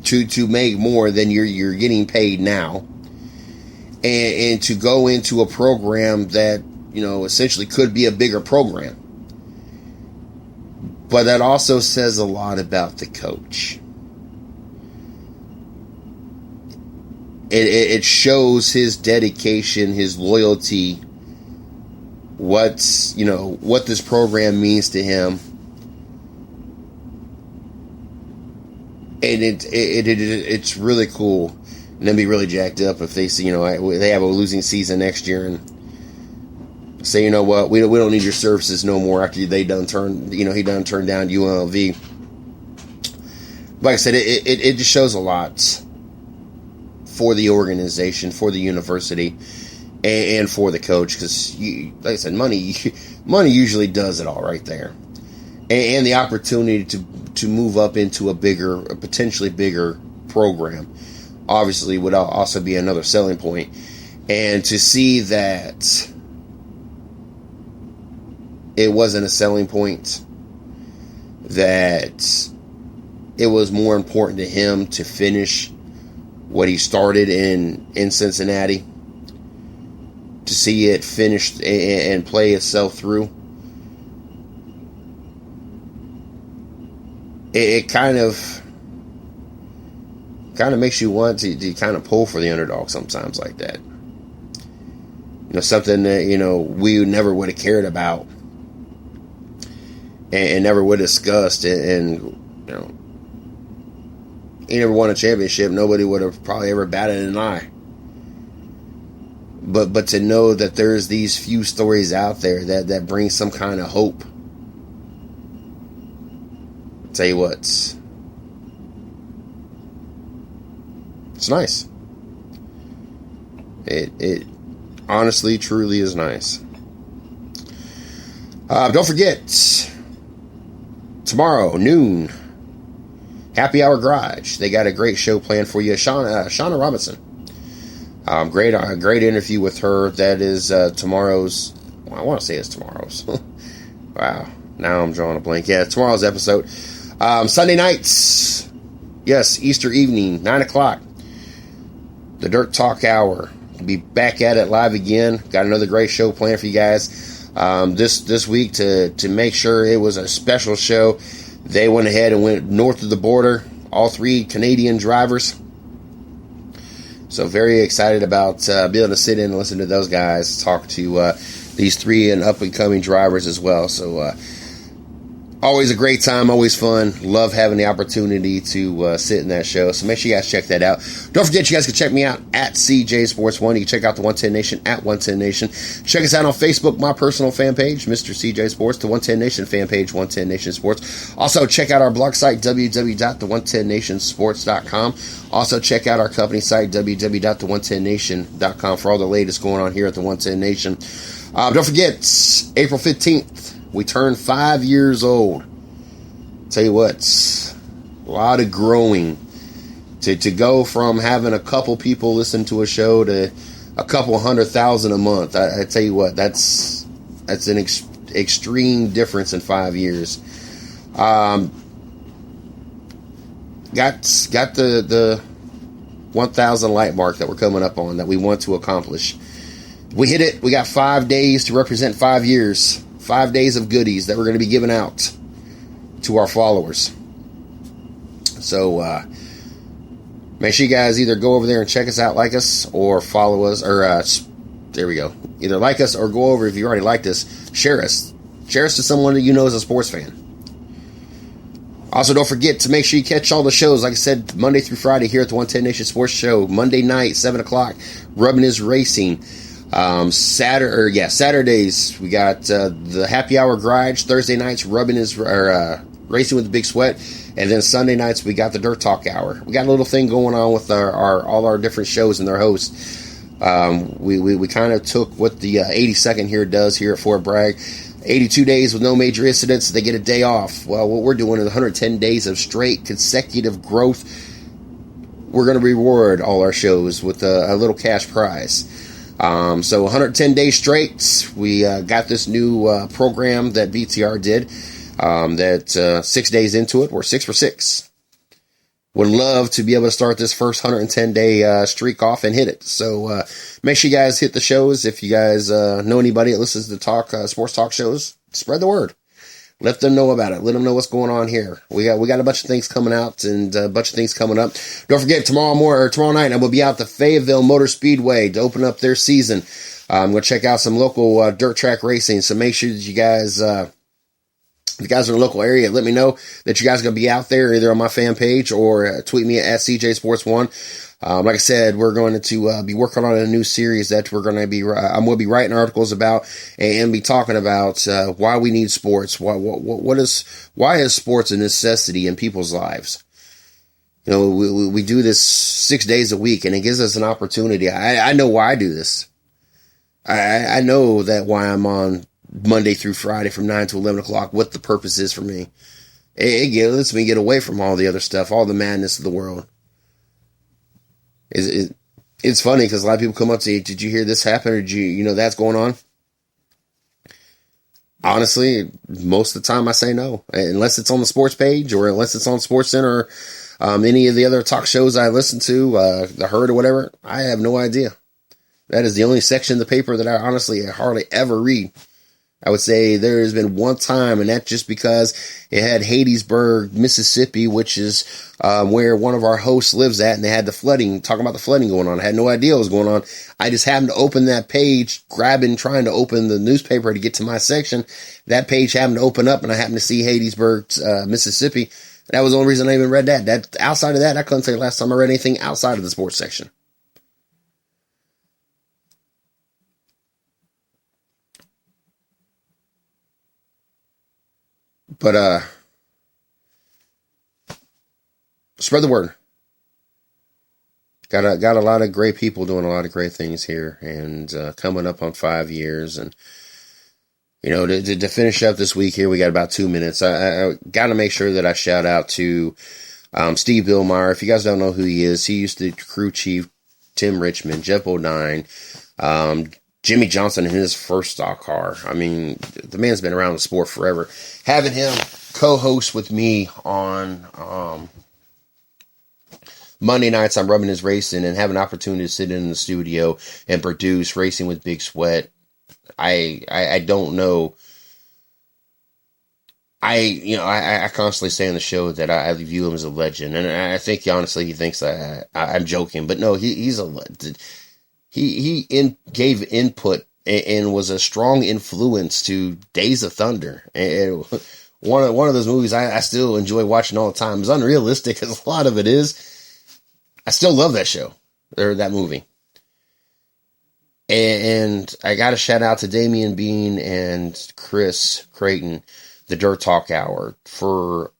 to make more than you're getting paid now, and to go into a program that, essentially could be a bigger program. But that also says a lot about the coach. It shows his dedication, his loyalty, what this program means to him, and it's really cool. And they'd be really jacked up if they see they have a losing season next year and say, you know what, we don't need your services no more after he done turned down UNLV. Like I said, it just shows a lot for the organization, for the university, and for the coach, because, like I said, money usually does it all right there, and the opportunity to move up into a potentially bigger program, obviously would also be another selling point. And to see that it wasn't a selling point, that it was more important to him to finish what he started in Cincinnati, to see it finished and play itself through. It kind of makes you want to kind of pull for the underdog sometimes like that. Something that, we never would have cared about and never would have discussed. And he never won a championship. Nobody would have probably ever batted an eye. But to know that there's these few stories out there that bring some kind of hope. I'll tell you what, it's nice. It honestly, truly is nice. Don't forget, tomorrow, noon, Happy Hour Garage. They got a great show planned for you. Shauna Robinson. Great interview with her. That is tomorrow's. Well, I want to say it's tomorrow's. Wow. Now I'm drawing a blank. Yeah, tomorrow's episode. Sunday nights. Yes, Easter evening, 9 o'clock. The Dirt Talk Hour. We'll be back at it live again. Got another great show planned for you guys. This week to make sure it was a special show. They went ahead and went north of the border. All three Canadian drivers. So very excited about being able to sit in and listen to those guys talk to these three and up-and-coming drivers as well. So always a great time, always fun. Love having the opportunity to sit in that show. So make sure you guys check that out. Don't forget, you guys can check me out at CJ Sports 1. You can check out the 110 Nation at 110 Nation. Check us out on Facebook, my personal fan page, Mr. CJ Sports, the 110 Nation fan page, 110 Nation Sports. Also, check out our blog site, www.the110nationsports.com. Also, check out our company site, www.the110nation.com, for all the latest going on here at the 110 Nation. Don't forget, April 15th, we turn 5 years old. Tell you what, a lot of growing. To go from having a couple people listen to a show to a couple 100,000 a month. I tell you what, that's an extreme difference in 5 years. Got the 1,000 light mark that we're coming up on, that we want to accomplish. We hit it. We got 5 days to represent 5 years. 5 days of goodies that we're going to be giving out to our followers. So Make sure you guys either go over there and check us out, like us, or follow us, or there we go. Either like us or go over, if you already liked us, share us. Share us to someone that you know is a sports fan. Also, don't forget to make sure you catch all the shows, like I said, Monday through Friday here at the 110 Nation Sports Show. Monday night, 7 o'clock, Rubbin' Is Racing. Saturdays, we got the Happy Hour Garage. Thursday nights, Rubbin' Is Racing with the Big Sweat. And then Sunday nights, we got the Dirt Talk Hour. We got a little thing going on with all our different shows and their hosts. We kind of took what the 82nd here does here at Fort Bragg. 82 days with no major incidents, they get a day off. Well, what we're doing is 110 days of straight consecutive growth. We're going to reward all our shows with a little cash prize. So 110 days straight, we got this new program that BTR did. 6 days into it, we're 6 for 6. Would love to be able to start this first 110-day streak off and hit it. So make sure you guys hit the shows. If you guys know anybody that listens to sports talk shows, spread the word. Let them know about it. Let them know what's going on here. We got a bunch of things coming out and a bunch of things coming up. Don't forget, tomorrow night, I will be out the Fayetteville Motor Speedway to open up their season. I'm going to check out some local dirt track racing. So make sure that you guys... if you guys are in the local area, let me know that you guys are going to be out there either on my fan page or tweet me at CJ Sports 1. Like I said, we're going to be working on a new series that I'm going to be writing articles about and be talking about why we need sports. Why is sports a necessity in people's lives? You know, we do this 6 days a week, and it gives us an opportunity. I know why I do this. I know that why I'm on Monday through Friday from 9 to 11 o'clock, what the purpose is for me. It lets me get away from all the other stuff, all the madness of the world. It's funny because a lot of people come up to you, did you hear this happen, or did you know that's going on? Honestly, most of the time I say no, unless it's on the sports page or unless it's on Sports Center or any of the other talk shows I listen to, The Herd or whatever. I have no idea. That is the only section of the paper that I honestly hardly ever read. I would say there has been one time, and that's just because it had Hattiesburg, Mississippi, which is where one of our hosts lives at, and they had the flooding, talking about the flooding going on. I had no idea what was going on. I just happened to open that page, trying to open the newspaper to get to my section. That page happened to open up, and I happened to see Hattiesburg, Mississippi. That was the only reason I even read that. Outside of that, I couldn't tell you last time I read anything outside of the sports section. But, spread the word. Got a lot of great people doing a lot of great things here, and coming up on 5 years. And, you know, to finish up this week here, we got about 2 minutes. I got to make sure that I shout out to Steve Billmeyer. If you guys don't know who he is, he used to crew chief Tim Richmond, Jeff O'Dine, Jimmy Johnson in his first stock car. I mean, the man's been around the sport forever. Having him co-host with me on Monday nights on Rubbin' Is Racing and have an opportunity to sit in the studio and produce Racing with Big Sweat. I don't know. I constantly say on the show that I view him as a legend, and I think honestly he thinks I'm joking, but no, he's a legend. He gave input and was a strong influence to Days of Thunder. And one of those movies I still enjoy watching all the time. As unrealistic as a lot of it is, I still love that show, or that movie. And I got to shout out to Damian Bean and Chris Creighton, the Dirt Talk Hour, for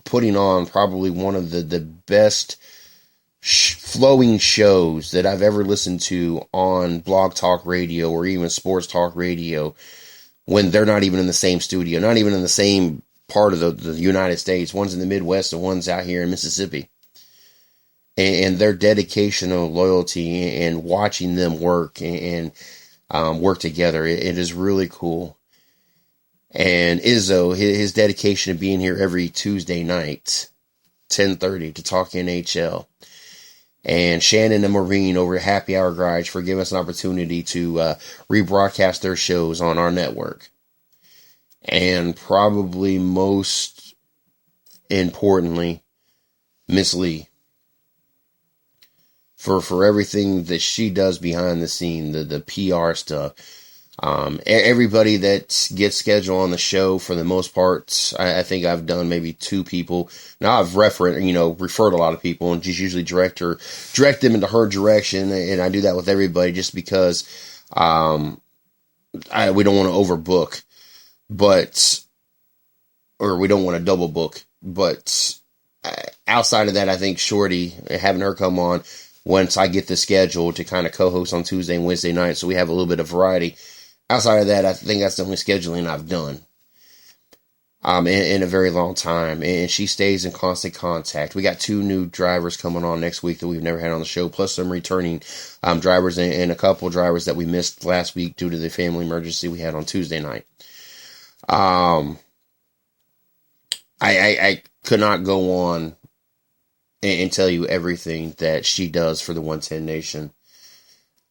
putting on probably one of the best flowing shows that I've ever listened to on Blog Talk Radio or even Sports Talk Radio, when they're not even in the same studio, not even in the same part of the United States. One's in the Midwest and one's out here in Mississippi. And their dedication and loyalty and watching them work and work together, it is really cool. And Izzo, his dedication to being here every Tuesday night, 10:30, to talk NHL. And Shannon and Maureen over at Happy Hour Garage for giving us an opportunity to rebroadcast their shows on our network. And probably most importantly, Miss Lee. for everything that she does behind the scene, the PR stuff. Everybody that gets scheduled on the show, for the most part, I think I've done maybe 2 people. Now I've referred a lot of people and just usually direct them into her direction. And I do that with everybody just because, we don't want to overbook, or we don't want to double book. But outside of that, I think Shorty, having her come on once I get the schedule to kind of co-host on Tuesday and Wednesday night, so we have a little bit of variety. Outside of that, I think that's the only scheduling I've done in a very long time. And she stays in constant contact. We got 2 new drivers coming on next week that we've never had on the show, plus some returning drivers and a couple drivers that we missed last week due to the family emergency we had on Tuesday night. I could not go on and tell you everything that she does for the 110 Nation.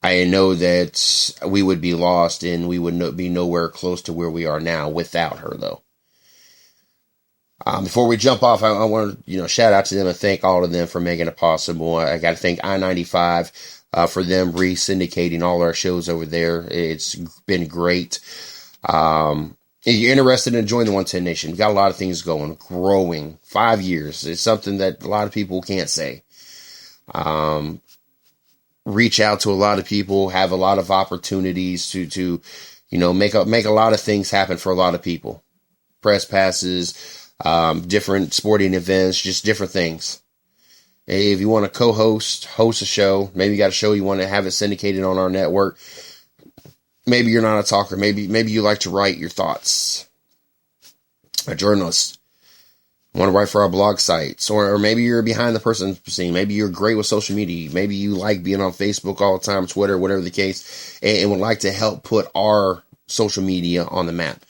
I know that we would be lost and we would be nowhere close to where we are now without her, though. Before we jump off, I want to, shout out to them and thank all of them for making it possible. I got to thank I-95 for them re-syndicating all our shows over there. It's been great. If you're interested in joining the 110 Nation, got a lot of things growing. 5 years. It's something that a lot of people can't say. Reach out to a lot of people, have a lot of opportunities to make a lot of things happen for a lot of people. Press passes, different sporting events, just different things. If you want to host a show, maybe you got a show you want to have it syndicated on our network. Maybe you're not a talker. Maybe you like to write your thoughts. A journalist. Want to write for our blog sites, or maybe you're behind the person scene. Maybe you're great with social media. Maybe you like being on Facebook all the time, Twitter, whatever the case, and would like to help put our social media on the map,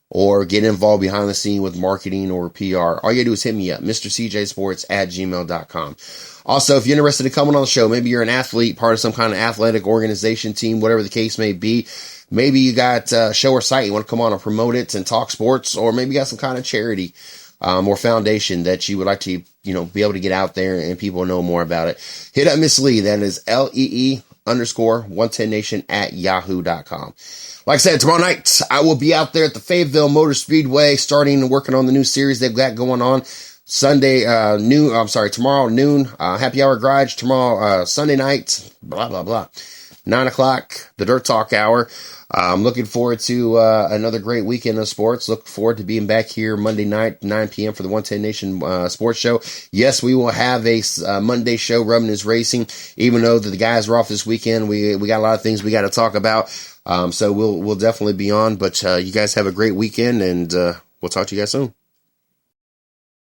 or get involved behind the scene with marketing or PR. All you gotta do is hit me up, MrCJSports@gmail.com. Also, if you're interested in coming on the show, maybe you're an athlete, part of some kind of athletic organization, team, whatever the case may be. Maybe you got a show or site, you want to come on and promote it and talk sports, or maybe you got some kind of charity or foundation that you would like to, be able to get out there and people know more about it. Hit up Miss Lee. That is LEE_110nation@yahoo.com. Like I said, tomorrow night, I will be out there at the Fayetteville Motor Speedway, starting and working on the new series they've got going on. Tomorrow noon, happy hour garage. Tomorrow, Sunday night, blah, blah, blah. 9 o'clock, the Dirt Talk Hour. I'm looking forward to another great weekend of sports. Look forward to being back here Monday night, 9 p.m. for the 110 Nation Sports Show. Yes, we will have a Monday show, Rubbing is Racing. Even though the guys are off this weekend, we got a lot of things we got to talk about. So we'll definitely be on. But you guys have a great weekend, and we'll talk to you guys soon.